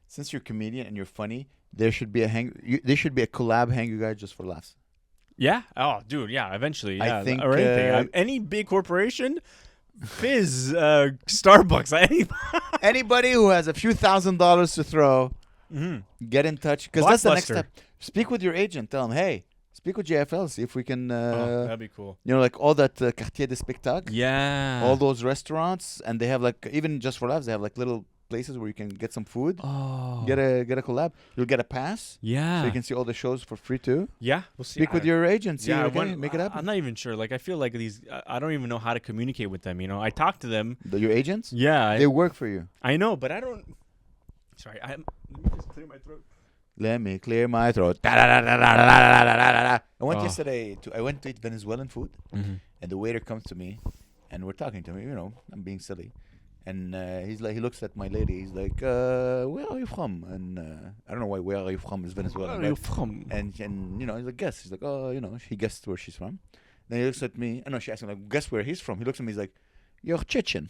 Since you're a comedian and you're funny, there should be there should be a collab hangry guy just for laughs. Yeah. Oh, dude. Yeah. Eventually. I Yeah. think, or anything. Any big corporation, Fizz, Starbucks, any. Anybody who has a few $1,000s to throw, Mm-hmm. get in touch because that's the next Blockbuster. step. Speak with your agent. Tell him, hey, speak with JFL. See if we can, That'd be cool. like all that Quartier des Spectacles, Yeah. all those restaurants, and they have like even just for laughs, they have like little places where you can get some food. Oh. Get a collab. You'll get a pass, Yeah. so you can see all the shows for free too. Yeah. We'll see. Speak with your agent. See, Yeah. okay, make it I'm happen. not even sure. Like, I feel like I don't even know how to communicate with them. You know, I talk to them. Your agents, Yeah. they work for you. I know, but I don't. Sorry. Let me just clear my throat. Let me clear my throat. I went Oh. yesterday I went to eat Venezuelan food, Mm-hmm. and the waiter comes to me, and we're talking to me. You know, I'm being silly, and he's like, he looks at my lady. He's like, "Where are you from?" And I don't know why "Where are you from" is Venezuelan. Where are you but- from? And you know, he's like, "Guess." He's like, "Oh, you know," he guessed where she's from. Then he looks at me. No, she asked him like, "Guess where he's from?" He looks at me. He's like, "You're Chechen."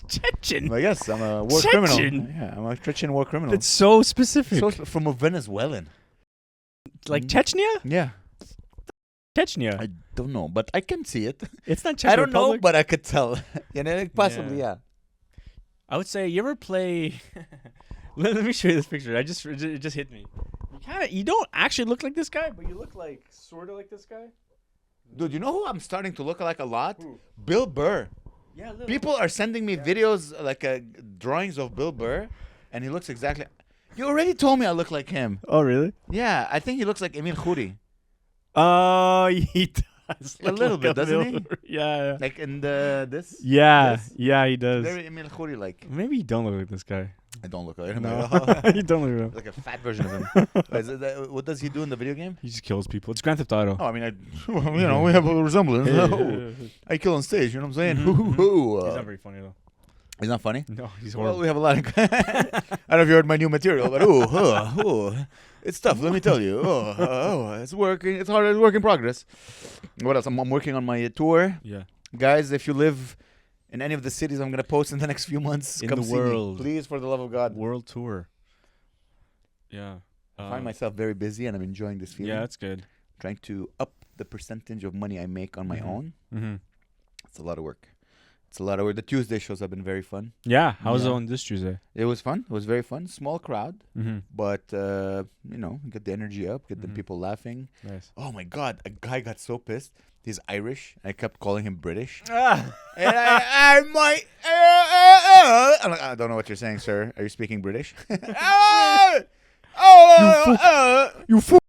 Chechen. I'm like, "Yes, I'm a war criminal." Chechen? Yeah, I'm a Chechen war criminal. That's so specific. So from a Venezuelan. Like Mm. Chechnya? Yeah. Chechnya. I don't know, but I can see it. It's not Czech I don't know, Republic. but I could tell. You know, like, possibly, yeah. I would say you ever play. Let me show you this picture. It just hit me. You don't actually look like this guy, but you look like sort of like this guy. Dude, you know who I'm starting to look like a lot? Who? Bill Burr. Yeah, little. People are sending me videos, like drawings of Bill Burr, and he looks exactly. You already told me I look like him. Oh really? Yeah, I think he looks like Emil Khoury. Oh, he does. A little bit, doesn't he? Yeah. Like in this. Yeah, This? yeah, he does. Very Emil Khoury like. Maybe you don't look like this guy. I don't look like him. No, No. you don't look like him. Like a fat version of him. What does he do in the video game? He just kills people. It's Grand Theft Auto. Oh, I mean, you know, we have a resemblance. I kill on stage. You know what I'm saying? Mhm. He's not very funny though. He's not funny. No, he's Well, horrible. we have a lot of. I don't know if you heard my new material, but it's tough. Let me tell you. It's working. It's hard. It's work in progress. What else? I'm working on my tour, Yeah. guys. If you live in any of the cities I'm gonna post in the next few months, In come the see me, world. please, for the love of God. World tour. Yeah. I find myself very busy, and I'm enjoying this feeling. Yeah, that's good. Trying to up the percentage of money I make on my Mhm. own. Mm-hmm. It's a lot of work. It's a lot of work. The Tuesday shows have been very fun. Yeah. How was it Yeah. on this Tuesday? It was fun. It was very fun. Small crowd, Mm-hmm. but you know, get the energy up, get the Mhm. people laughing. Nice. Oh my God, a guy got so pissed. He's Irish. I kept calling him British. Ah. And I might. I'm like, I don't know what you're saying, sir. Are you speaking British? You fool.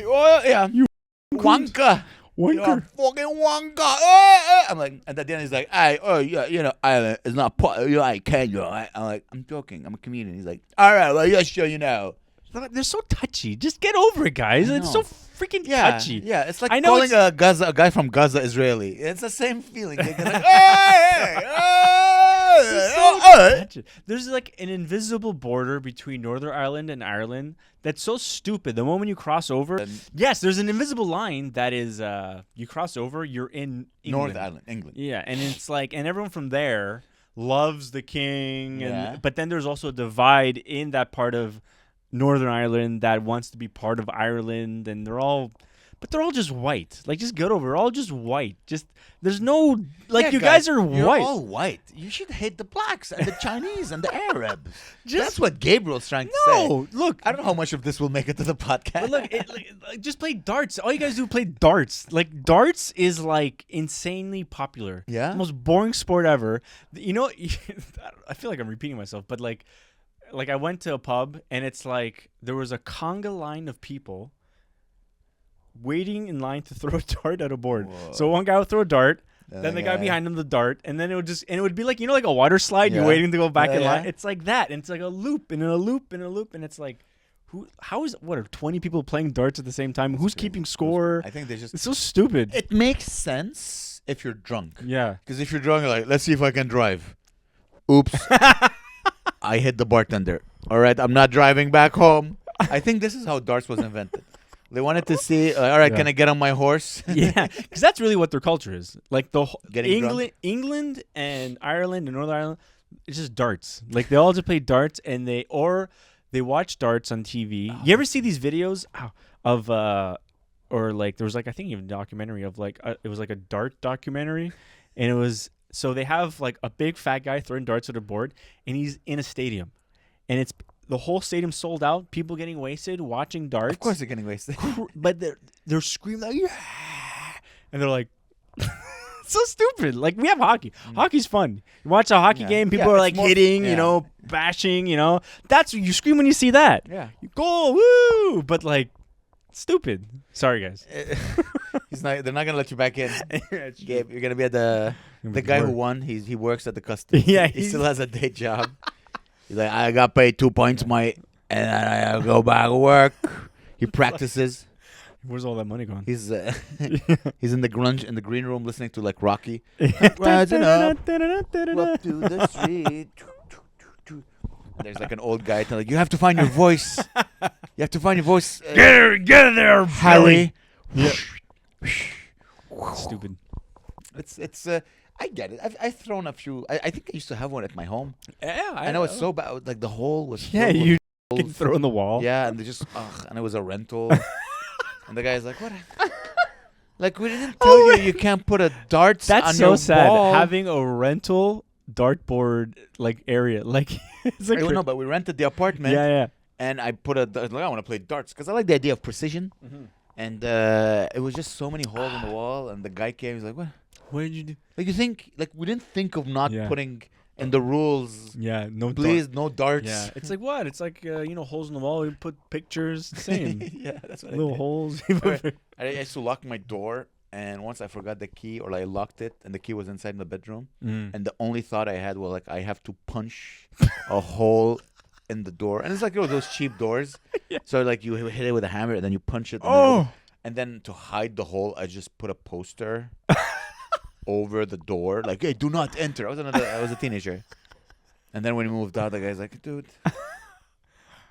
Yeah. You Wanker. You're a Wanker. fucking wanker. I'm like, and at the end he's like, yeah, you know, Ireland is not part. You like Kenya, right? I'm like, I'm joking. I'm a comedian. He's like, all right, well, yeah, sure, you know. They're so touchy. Just get over it, guys. I It's so know. freaking Yeah, touchy. yeah. It's like I know calling a guy from Gaza Israeli. It's the same feeling. They're like, It's so touchy. There's like an invisible border between Northern Ireland and Ireland that's so stupid. The moment you cross over, And- yes, there's an invisible line that is you cross over, you're in England. North Ireland, England. Yeah, and it's like, and everyone from there loves the king, and Yeah. but then there's also a divide in that part of Northern Ireland that wants to be part of Ireland, and they're all just white. Like, just get over it. They're all just white. Just there's no like Yeah, you guys are you're white. all white. You should hate the blacks and the Chinese and the Arabs. Just- That's what Gabriel's trying to say. No, look. I don't know how much of this will make it to the podcast. But look, just play darts. All you guys do play darts. Like, darts is like insanely popular. Yeah? The most boring sport ever. You know, I feel like I'm repeating myself, but like I went to a pub and it's like there was a conga line of people waiting in line to throw a dart at a board. Whoa. So one guy would throw a dart, then the the guy guy- behind him the dart, and then it would be like, you know, like a water slide. You're Yeah. waiting to go back Yeah, in line. yeah. It's like that, and it's like a loop and a loop and a loop, and it's like, how is what are 20 people playing darts at the same time? Who's crazy. keeping score? I think they just. It's so stupid. It makes sense if you're drunk. Yeah. Because if you're drunk, you're like, let's see if I can drive. Oops. I hit the bartender. All right, I'm not driving back home. I think this is how darts was invented. They wanted to see, all right, Yeah. can I get on my horse? Yeah, because that's really what their culture is. Like Getting England and Ireland and Northern Ireland, it's just darts. Like they all just play darts, and they watch darts on TV. Oh. You ever see these videos of or like there was like I think even a documentary of like it was like a dart documentary, and it was so they have like a big fat guy throwing darts at a board, and he's in a stadium, and it's the whole stadium sold out, people getting wasted watching darts. Of course they're getting wasted. But they're screaming like, yeah, and they're like, so stupid. Like we have hockey. Hockey's fun. You watch a hockey Yeah. game, people Yeah, are it's like more- hitting, yeah. you know, bashing, you know. That's what you scream when you see that. Yeah. You goal, woo! But like, stupid. Sorry, guys. They're not gonna let you back in. It's Gabe, you're gonna be at the guy who won. He works at the customs. Yeah, he he's- still has a day job. He's like, I got paid 2 points, mate, and I go back to work. He practices. Where's all that money going? He's he's in the green room listening to like Rocky. Rising up to the street. There's like an old guy telling you have to find your voice. You have to find your voice. Get in there, Harry. Yeah. Stupid. It's I get it. I've thrown a few. I think I used to have one at my home. Yeah, I know it's so bad. Like the hole was. Yeah, filled with you holes. can throw in the wall. Yeah, and they just and it was a rental. And the guy's like, "What? Like we didn't tell you can't put a darts That's on so your sad. wall." Having a rental dartboard like area, like it's like No, but we rented the apartment. yeah. And I put like I want to play darts because I like the idea of precision. Mm-hmm. And it was just so many holes in the wall. And the guy came. He's like, "What? What did you do? Like you think? Like we didn't think of not Yeah. putting in the rules. Yeah, no. Please, no darts." Yeah, it's like what? It's like holes in the wall. You put pictures. Same Yeah, that's what I little did. holes. Alright. I used to lock my door, and once I forgot the key, or I locked it, and the key was inside in the bedroom, and the only thought I had was like, I have to punch a hole in the door, and it's like those cheap doors. Yeah. So like you hit it with a hammer, and then you punch it. Oh. And then to hide the hole, I just put a poster over the door, like, "Hey, do not enter." I was a teenager, and then when we moved out, the guy's like, "Dude,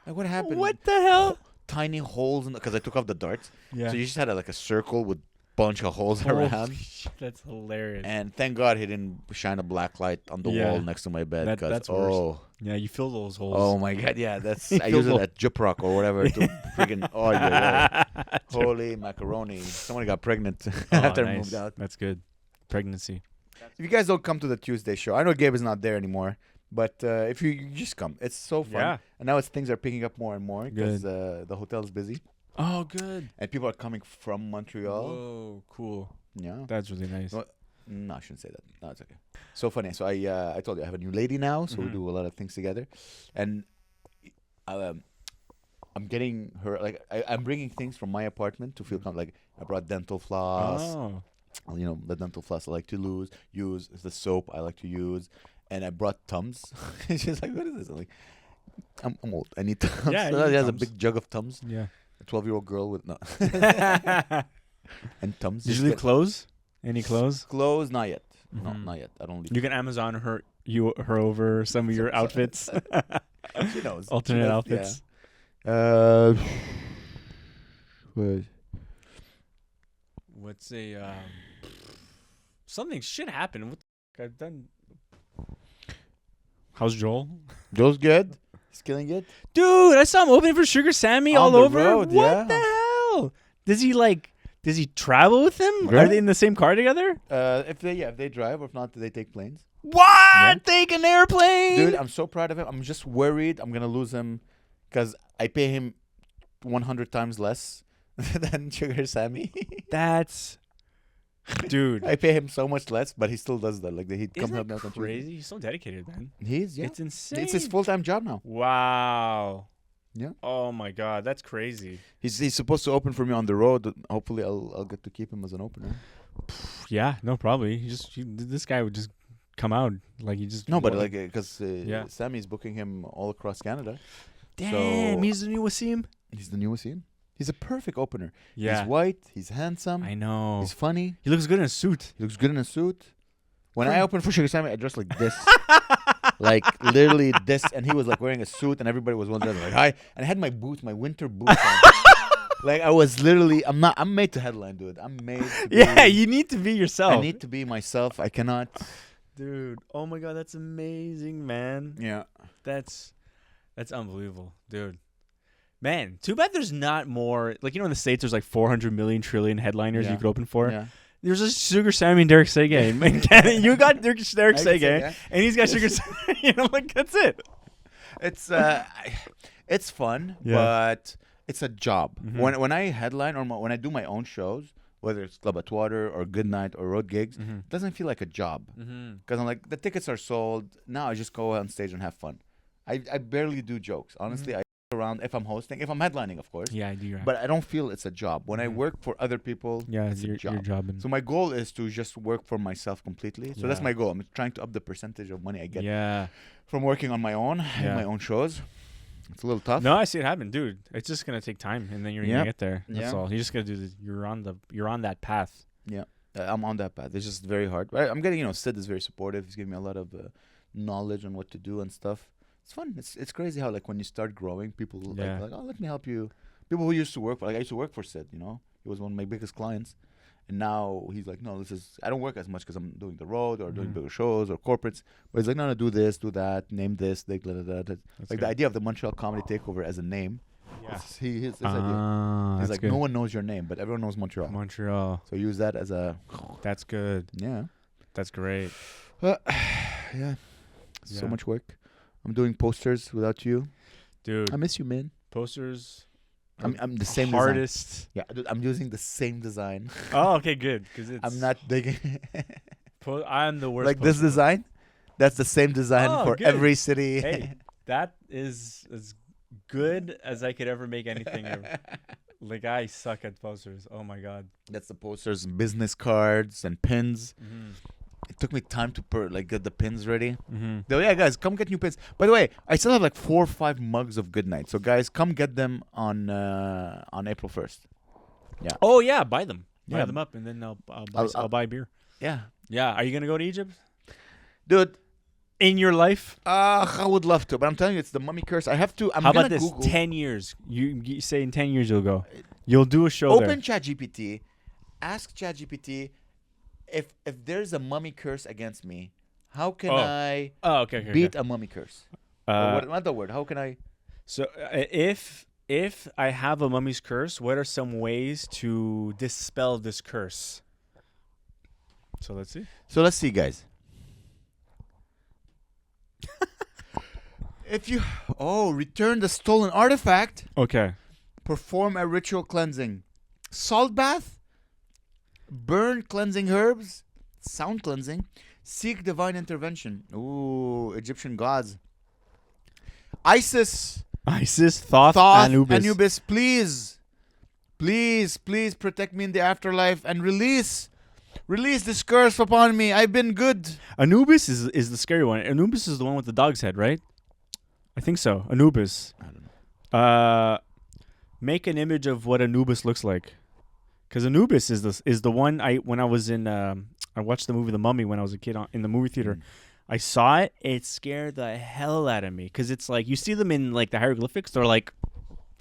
like what happened?" What the hell? Tiny holes in because I took off the darts. Yeah. So you just had like a circle with bunch of holes around. That's hilarious. And thank God he didn't shine a black light on the Yeah. wall next to my bed. That- 'Cause, that's worse. oh, Yeah, you fill those holes. oh my God, yeah, that's You I feel use it the- at Juprock or whatever to freaking yeah. Holy macaroni! Someone got pregnant after I moved out. That's good. Pregnancy. If you guys don't come to the Tuesday show, I know Gabe is not there anymore, but if you just come, it's so fun. Yeah. And now things are picking up more and more because the hotel is busy Oh, good. and people are coming from Montreal. Whoa, cool. Yeah. That's really nice. No, No, I shouldn't say that. No, it's okay. So funny. So I told you I have a new lady now, so we Mhm. do a lot of things together, and I'm getting her like I'm bringing things from my apartment to feel like I brought dental floss. Oh. You know, the dental floss I like to use the soap I like to use, and I brought Tums. She's like, "What is this?" I'm like, I'm old. I need Tums. Yeah, So you need she has a Tums. big jug of Tums. Yeah. A 12-year-old girl with no and Tums. Did you leave clothes? Any clothes? clothes? Not yet. No, Mhm. not yet. I don't leave. You can Amazon her over some of your outfits. She knows. Alternate She knows, outfits. Yeah. Wait. What's a something shit happened? What the I've done? How's Joel? Joe's good. He's killing it. Dude, I saw him opening for Sugar Sammy On all the over. road, What yeah. the hell? Does he travel with him? Yeah. Are they in the same car together? If they drive, or if not, they take planes. What? Yeah. Take an airplane? Dude, I'm so proud of him. I'm just worried I'm gonna lose him because I pay him 100 times less than Sugar Sammy. That's dude. I pay him so much less, but he still does that. Like he comes Isn't help that me out on Tuesday. crazy? He's so dedicated, man. He's It's insane. It's his full-time job now. Wow. Yeah. Oh my God, that's crazy. He's supposed to open for me on the road. Hopefully, I'll get to keep him as an opener. Yeah, no, probably. This guy would just come out like he just No, but like because Yeah. Sammy's booking him all across Canada. damn, so- he's the new Wasim. He's the newest in. He's a perfect opener. Yeah, He's white. He's handsome. I know. He's funny. He looks good in a suit. He looks good in a suit. When I Pretty- opened for Sugar Sammy, I dressed like this. Like literally this, and he was like wearing a suit, and everybody was wondering like, "Hi!" And I had my boots, my winter boots. on. Like I was literally, I'm made to headline, dude. I'm made. To be, Yeah, you need to be yourself. I need to be myself. I cannot. Dude, oh my God, that's amazing, man. Yeah. That's unbelievable, dude. Man, too bad there's not more. Like, in the States, there's like 400 million trillion headliners Yeah. you could open for. Yeah. There's a Sugar Sammy and Derek Seguin. In Canada, you got Derek I can say Seguin, that. and he's got Sugar Sammy. Like, that's it. It's fun, Yeah. but it's a job. Mhm. When I headline or when I do my own shows, whether it's Club Atwater or Goodnight or road gigs, Mm-hmm. it doesn't feel like a job. Mm-hmm. Because I'm like, the tickets are sold. Now I just go on stage and have fun. I barely do jokes. Honestly, I around if I'm hosting, if I'm headlining, of course. Yeah, I do. But I don't feel it's a job. When I Mhm. work for other people, yeah, it's a your job. job. And So my goal is to just work for myself completely. So that's Yeah. my goal. I'm trying to up the percentage of money I get yeah. from working on my own, Yeah. my own shows. It's a little tough. No, I see it happen, dude. It's just gonna take time, and then you're Yep. gonna get there. That's Yeah. all. You just gotta do this. You're on that path. I'm on that path. It's just very hard. I'm getting, Sid is very supportive. He's giving me a lot of knowledge on what to do and stuff. It's fun. It's crazy how like when you start growing, people Yeah. like, oh, let me help you. People who used to work for, like I used to work for Sid. He was one of my biggest clients, and now he's like, no, I don't work as much because I'm doing the road or doing Mhm. bigger shows or corporates. But he's like, no, do this, do that, name this, like, blah, blah, blah, blah. That's Like the idea of the Montreal Comedy Takeover as a name. Yeah. It's his idea. He's That's like, good. no one knows your name, but everyone knows Montreal. Montreal. So use that as a That's good. yeah. That's great. Yeah. So Yeah. much work. I'm doing posters without you. Dude, I miss you, man. posters. I'm the same design. hardest. Yeah, dude, I'm using the same design. Oh, okay, good. Because it's. I'm not digging I'm the worst. like this poster. design. That's the same design Oh, for good. every city. Hey, that is as good as I could ever make anything. Like I suck at posters. Oh my god. That's the posters, and business cards, and pins. Mm-hmm. It took me time to get the pins ready. Mm-hmm. So yeah, guys, come get new pins. By the way, I still have like 4 or 5 mugs of Goodnight. So guys, come get them on April 1st. Oh yeah, buy them. Buy Yeah. them up, and then I'll I'll- buy beer. Yeah, Yeah. Are you gonna go to Egypt dude. in your life? I would love to, but I'm telling you, it's the mummy curse. I have to. I'm How gonna about this? Google. 10 years. You say in 10 years you'll go. You'll do a show Open there. ChatGPT. Ask ChatGPT if there's a mummy curse against me. How can Oh. I Oh, okay. beat a mummy curse? Or Uh, what, not the word. How can I? so if I have a mummy's curse, what are some ways to dispel this curse? So let's see. So let's see, guys. If you return the stolen artifact, Okay. perform a ritual cleansing, salt bath, burn cleansing herbs, sound cleansing, seek divine intervention. Ooh, Egyptian gods. Isis, Isis, Thoth, Thoth, Anubis. Anubis, please protect me in the afterlife and release this curse upon me. I've been good. Anubis is the scary one. Anubis is the one with the dog's head, right? I think so. Anubis. I don't know. Make an image of what Anubis looks like, because Anubis is the one when I was in I watched the movie The Mummy when I was a kid in the movie theater. I saw it. It scared the hell out of me because it's like you see them in like the hieroglyphics. They're like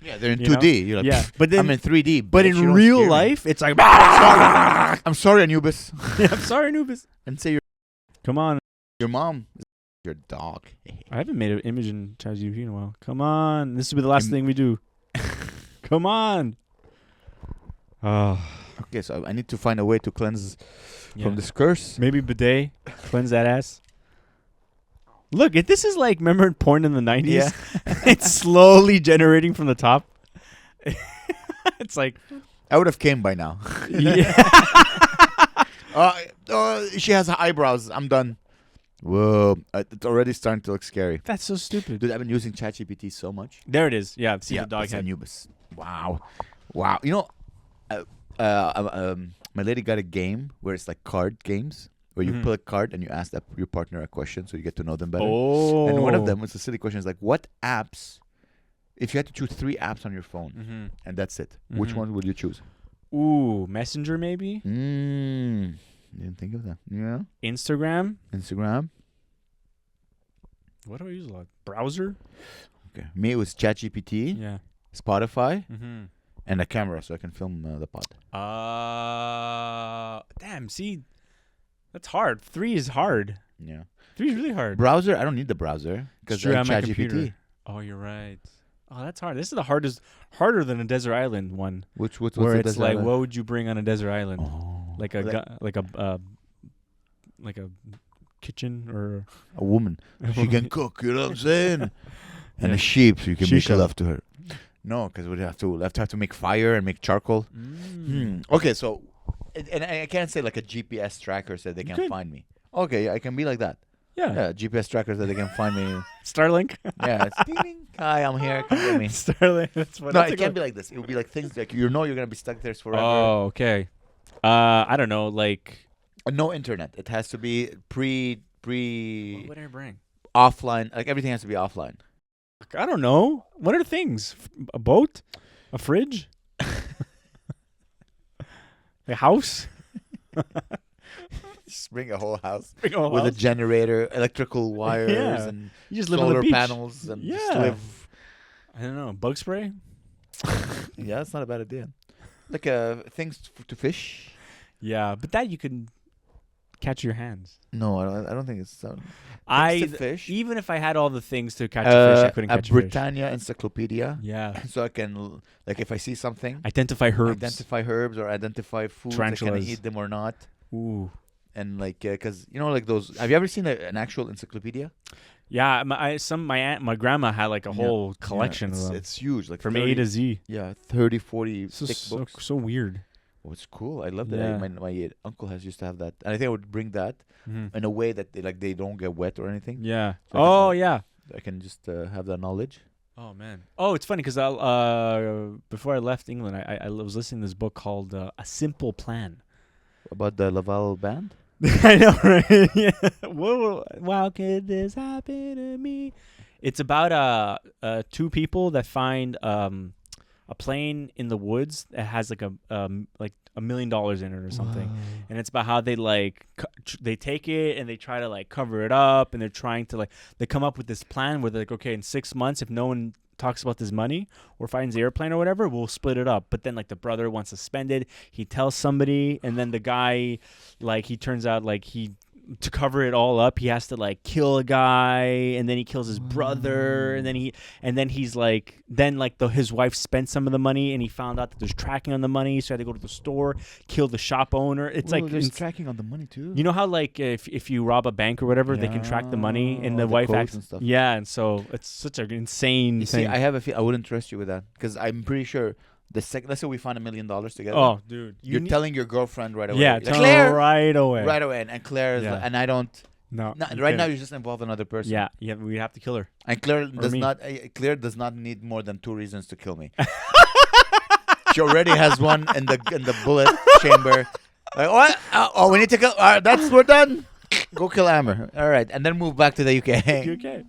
Yeah, they're in You know? 2D. You're like, yeah, but then I'm in 3D. but bitch, you in don't real scare me. life, it's like I'm sorry, Anubis. I'm sorry, Anubis. And say Come on, your mom is your dog. I haven't made an image in ChatGPT in a while. Come on, this will be the last thing we do. Come on. Oh, Okay, so I need to find a way to cleanse yeah. from this curse. Maybe bidet, cleanse that ass. Look, if this is like remember porn in the 90s? Yeah. It's slowly generating from the top. It's like I would have came by now. yeah. She has eyebrows. I'm done. Whoa, it's already starting to look scary. That's so stupid. Dude, I've been using ChatGPT so much. There it is. Yeah, see the dog that's head. Anubis. Wow. You know, my lady got a game where it's like card games where you Mhm. pull a card and you ask your partner a question so you get to know them better. Oh. And one of them was a silly question. Is like, what apps? If you had to choose 3 apps on your phone Mm-hmm. and that's it, which Mhm. one would you choose? Ooh, Messenger maybe? Didn't think of that. Yeah. Instagram? Instagram. What do I use a lot? Browser? Okay. Me, it was ChatGPT, Yeah. Spotify, Mm-hmm. and a camera so I can film the pod. Damn, see, that's hard. 3 is hard. Yeah. 3 is really hard. Browser, I don't need the browser because Straight I on have my ChatGPT. computer. Oh, you're right. Oh, that's hard. This is the hardest, harder than a desert island one, What's where the it's desert like, island? what would you bring on a desert island? Oh. Like a kitchen or A woman. She can cook, you know what I'm saying? And a sheep, so you can make Shisha. love to her. No, because we'd have to make fire and make charcoal. Mm. Okay, so And I can't say like a GPS tracker said they You can could. find me. Okay, I can be like that. Yeah. Yeah, GPS tracker said they can find me. Starlink. Yeah, it's ding, ding. Hi, I'm here. Come get me. Starlink. That's what. No, it can't be like this. It would be like things like you're gonna be stuck there forever. Oh, okay. I don't know. Like, No internet. It has to be what pre would I bring? offline. Like everything has to be offline. I don't know. What are things? A boat? A fridge? A house? Just bring a whole house Bring a with a house? generator, electrical wires, Yeah. and You just live on solar the beach. panels, and just Yeah. live. I don't know. Bug spray? Yeah, that's not a bad idea. Like things to fish. Yeah, but that you can catch your hands. No, I don't think it's things I to fish. even if I had all the things to catch a fish, I couldn't a catch a fish. Britannia encyclopedia, Yeah. so I can like if I see something, Identify herbs. identify herbs or identify foods. Can I Tarantulas. eat them or not? Ooh. And like, cause like those. Have you ever seen an actual encyclopedia? Yeah, my grandma had like a Yeah. whole collection it's, of them It's huge, like from 30, A to Z. Yeah, 30, 40 So, thick so books. so weird. Oh, it's cool. I love that. Yeah. My uncle has used to have that, and I think I would bring that Mhm. in a way that they don't get wet or anything. Yeah. So I can Oh have- yeah. I can just have that knowledge. Oh man. Oh, it's funny because before I left England, I was listening to this book called A Simple Plan. About the Laval band. I know, right? Yeah. Whoa, how could this happen to me? It's about two people that find a plane in the woods that has like $1 million in it or something. And it's about how they like they take it and they try to like cover it up, and they're trying to they come up with this plan where they're like, okay, in 6 months, if no one talks about this money or finds the airplane or whatever, we'll split it up. But then like the brother wants to spend it, he tells somebody, and then the guy he turns out to cover it all up, he has to like kill a guy, and then he kills his brother, and then he's like, his wife spent some of the money, and he found out that there's tracking on the money, so he had to go to the store, kill the shop owner. It's like there's tracking on the money too. you know how like if you rob a bank or whatever, they can track the money, and the the wife codes acts. and stuff. Yeah, and so it's such an insane You thing. see, I have a feel I wouldn't trust you with that because I'm pretty sure let's say we find $1 million together. Oh, dude, you're telling your girlfriend right away. yeah, like, tell her Claire, right away. right away, and Claire is Yeah. and I don't. No, No, you right now can't. you're just involved another person. Yeah, we have to kill her. And Claire me. Claire does not need more than 2 reasons to kill me. She already has one in the bullet chamber. Like, what? We need to kill. All right, we're done. Go kill Amber. All right, and then move back to the UK. Okay.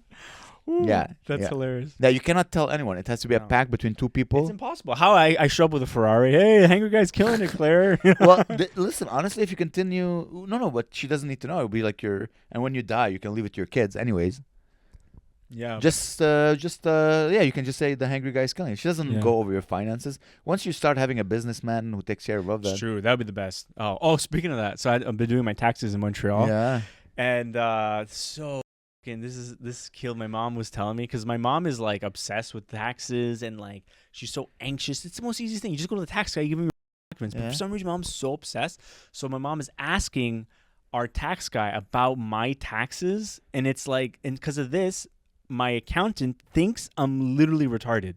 Ooh, Yeah, that's yeah. hilarious. Now you cannot tell anyone. It has to be a No. pact between 2 It's people. impossible. How I show up with a Ferrari? Hey, the Hangry Guy's killing it, Claire. Well, listen. Honestly, if you continue, no, but she doesn't need to know. It'll be like and when you die, you can leave it to your kids, anyways. yeah. Yeah, you can just say the hangry guy's killing. She doesn't Yeah. go over your finances. Once you start having a businessman who takes care of It's that, true. That would be the best. Oh, speaking of that, so I've been doing my taxes in Montreal, yeah, and this killed. My mom was telling me because my mom is like obsessed with taxes, and like she's so anxious. It's the most easiest thing. You just go to the tax guy, you give him your documents. But Yeah. for some reason, my mom's so obsessed. So my mom is asking our tax guy about my taxes, and it's like, and because of this, my accountant thinks I'm literally retarded.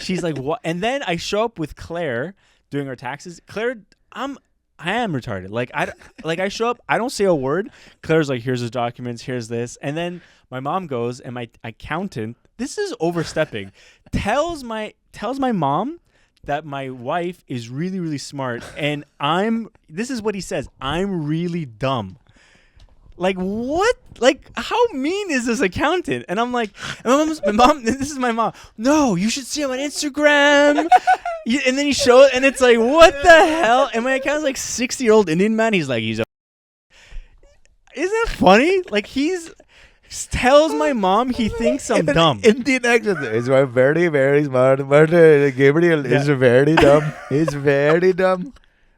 She's like, what? And then I show up with Claire doing our taxes. Claire, I am retarded. Like I show up, I don't say a word. Claire's like, here's his documents, here's this, and then my mom goes, and my accountant, this is overstepping, tells my mom that my wife is really, really smart, and this is what he says, I'm really dumb. Like, what? Like, how mean is this accountant? And I'm like, and my mom, this is my mom. No, you should see him on Instagram. And then he showed, and it's like, what the hell? And my accountant's like 60-year-old Indian man. He's like, isn't that funny? Like, tells my mom he thinks I'm dumb. Indian accent is very, very smart. But Gabriel is very dumb. He's very dumb.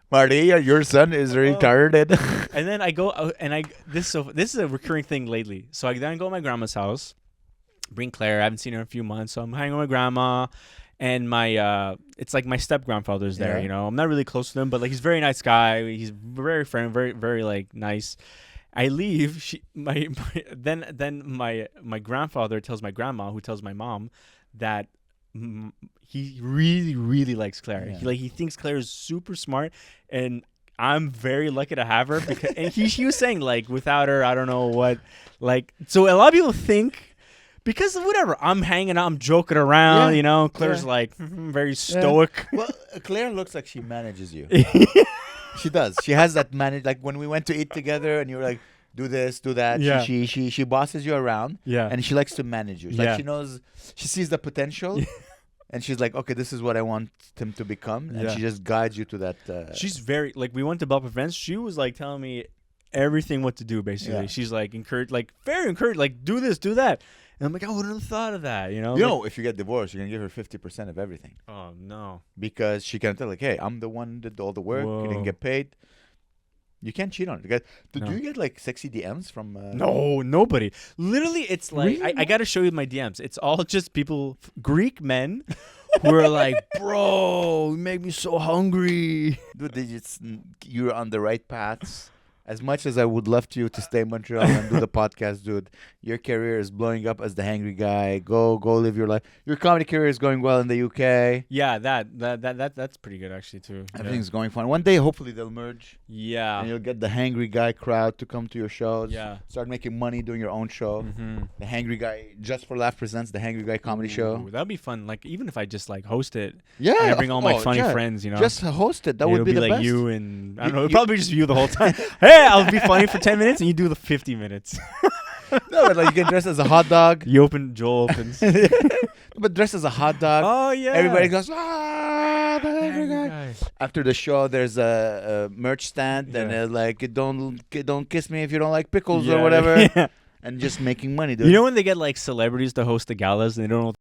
Maria, your son is retarded. And then I go and this is a recurring thing lately. So I then go to my grandma's house, bring Claire. I haven't seen her in a few months, so I'm hanging with my grandma, and my it's like my step grandfather's there. Yeah. You know, I'm not really close to him, but like he's a very nice guy. He's very friendly, very very like nice. I leave. Then my grandfather tells my grandma, who tells my mom, that he really really likes Claire. Yeah. He thinks Claire is super smart, and I'm very lucky to have her because, and he was saying like without her, I don't know what, like. So a lot of people think because of whatever I'm hanging out, I'm joking around, Yeah. you know. Claire's Yeah. like very stoic. Well, Claire looks like she manages you. She does. She has that manage. Like when we went to eat together, and you were like, "Do this, do that." Yeah. She bosses you around, Yeah. and she likes to manage you. Yeah. Like she knows, she sees the potential, and she's like, "Okay, this is what I want him to become," and Yeah. she just guides you to that. She's very like we went to Bump events. She was like telling me everything what to do basically. Yeah. She's like very encouraged, like do this, do that. And I'm like, I wouldn't have thought of that, you know? you Like, know, if you get divorced, you're gonna give her 50% of everything oh no. because she can tell like, "Hey, I'm the one that did all the work. You Whoa. didn't get paid." You can't cheat on it. Because, do No. you get like sexy DMs from? No, nobody. Literally, it's like Really? I got to show you my DMs. It's all just people, Greek men, who are like, "Bro, you make me so hungry." Dude, you're on the right paths. As much as I would love to stay in Montreal and do the podcast, dude, your career is blowing up as the hangry guy. Go live your life. Your comedy career is going well in the UK. Yeah, that's pretty good actually too. Everything's going fine. One day, hopefully, they'll merge, Yeah. and you'll get the hangry guy crowd to come to your shows. Yeah. Start making money doing your own show. Mm-hmm. The Hangry Guy, Just for Laugh presents the Hangry Guy comedy show. That'd be fun. Like even if I just like host it, Yeah, and I bring all my oh, funny yeah. friends, you know. Just host it. That It'll would be the like best. you and I don't know. You- It'll probably just you the whole time. Hey, I'll be funny for 10 minutes and you do the 50 minutes. No, but like you can dress as a hot dog. Joel opens. But dress as a hot dog. Oh yeah. Everybody goes, "Ah, the Hangry Guy." Guy. After the show, there's a merch stand, and Yeah. like, don't kiss me if you don't like pickles Yeah, or whatever, yeah. and just making money, dude. You know when they get like celebrities to host the galas and they don't know.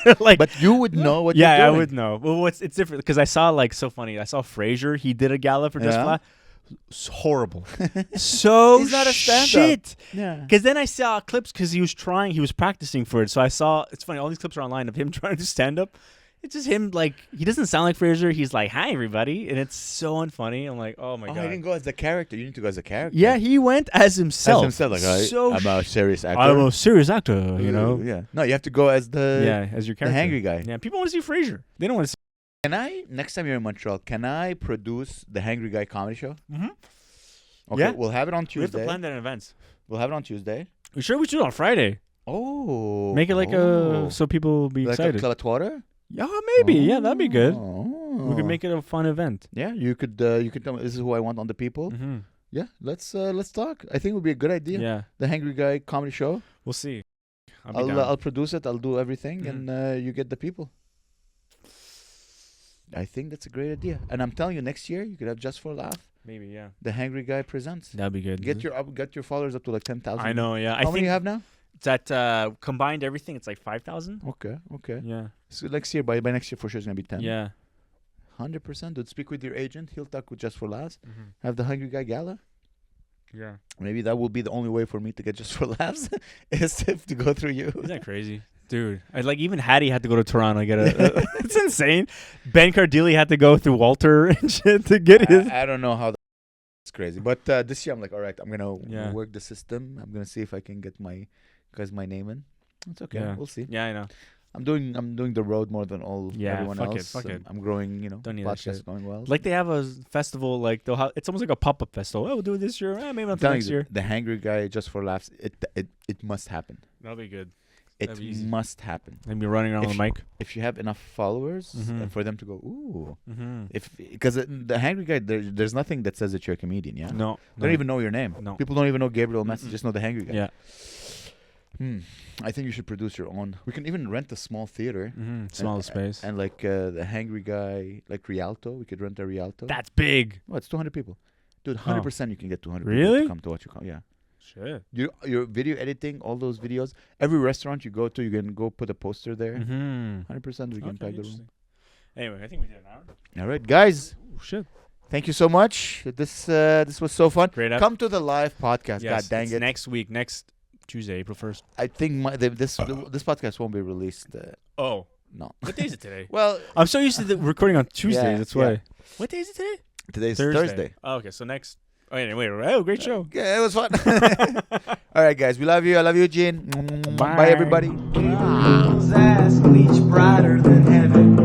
They're like, But you would know what yeah, you're I doing. would know. Well, it's different because I saw like so funny. I saw Frasier. He did a gala for Just Yeah. for Laugh. It's horrible. So He's not a stand-up. shit. Yeah. Because then I saw clips because he was practicing for it. So I saw, it's funny, all these clips are online of him trying to do stand up. It's just him, like, he doesn't sound like Frasier. He's like, hi, everybody. And it's so unfunny. I'm like, oh my Oh, God. you didn't go as the character. You need to go as a character. Yeah, he went as himself. As himself, like, I'm a serious actor. I'm a serious actor, you know? Yeah. No, you have to go as the Yeah, as your the character. hangry guy. Yeah, people want to see Frasier. They don't want to see. Can I, next time you're in Montreal, can I produce the Hangry Guy comedy show? Mm-hmm. Okay, Yeah. we'll have it on We have to Tuesday. plan that in advance. We'll have it on Tuesday. We should do it on Friday. Oh. Make it like so people will be like excited. a Clavatoire? Yeah, maybe. Yeah, that'd be good. Oh. We could make it a fun event. Yeah, you could tell me this is who I want on the people. Mm-hmm. Yeah, let's talk. I think it would be a good idea. Yeah, The Hangry Guy comedy show. we'll see. I'll be down. I'll produce it. I'll do everything, Mhm. and you get the people. I think that's a great idea. And I'm telling you, next year you could have Just for a Laugh. Maybe, yeah. The Hangry Guy presents. That'd be good. Get your followers up to like 10,000. I know, yeah. How I many think you have now? it's at combined everything, it's like 5,000. Okay. Yeah. So next year, by next year for sure, it's gonna be 10. Yeah. 100%. Dude, speak with your agent. He'll talk with Just for Laughs. Mm-hmm. Have the Hungry Guy Gala. Yeah. Maybe that will be the only way for me to get Just for Laughs is to go through you. Isn't that crazy? Dude, like even Hattie had to go to Toronto to get a. It's insane. Ben Cardilli had to go through Walter and shit to get his. I don't know how it's crazy, but this year I'm like, all right, I'm gonna Yeah. work the system. I'm gonna see if I can get my name in. It's okay. Yeah. We'll see. Yeah, I know. I'm doing the road more than Yeah, everyone fuck it, else. fuck it. I'm growing. Don't need that podcast shit. going well. Like they have a festival, like they'll have. It's almost like a pop-up festival. Oh, we'll do it this year. Maybe I'm not telling next you, year. the Hangry Guy Just for Laughs. It must happen. That'll be good. It That'd be easy. must happen. And be running around If the mic. If you have enough followers Mhm. and for them to go, ooh, Mm-hmm. because the Hangry Guy, there's nothing that says that you're a comedian. Yeah. No, They don't even know your name. No. People don't even know Gabriel Messi. Mm-mm. Just know the Hangry Guy. Yeah. I think you should produce your own. We can even rent a small theater. Mm-hmm. Small space. And like the Hangry Guy, like Rialto. We could rent a Rialto. That's big. Oh, it's 200 people. Dude, 100% you can get 200 people Really? to come to watch you. Yeah. Shit. Your video editing, all those videos, every restaurant you go to, you can go put a poster there. Mm-hmm. 100% we can pack the room. Anyway, I think we did an hour. All right, guys. Oh, shit. Thank you so much. This was so fun. Great. Come to the live podcast. Yes, God dang it's it. next week, next Tuesday, April 1st. I think this podcast won't be released. Oh. No. What day is it today? Well, I'm so used to the recording on Tuesdays. Yeah, That's yeah. why. What day is it today? today's Thursday. Oh, okay. So next. Oh, anyway. Oh, great show. Yeah, it was fun. All right, guys. We love you. I love you, Gene. Bye. Bye everybody. Ass bleach brighter than heaven.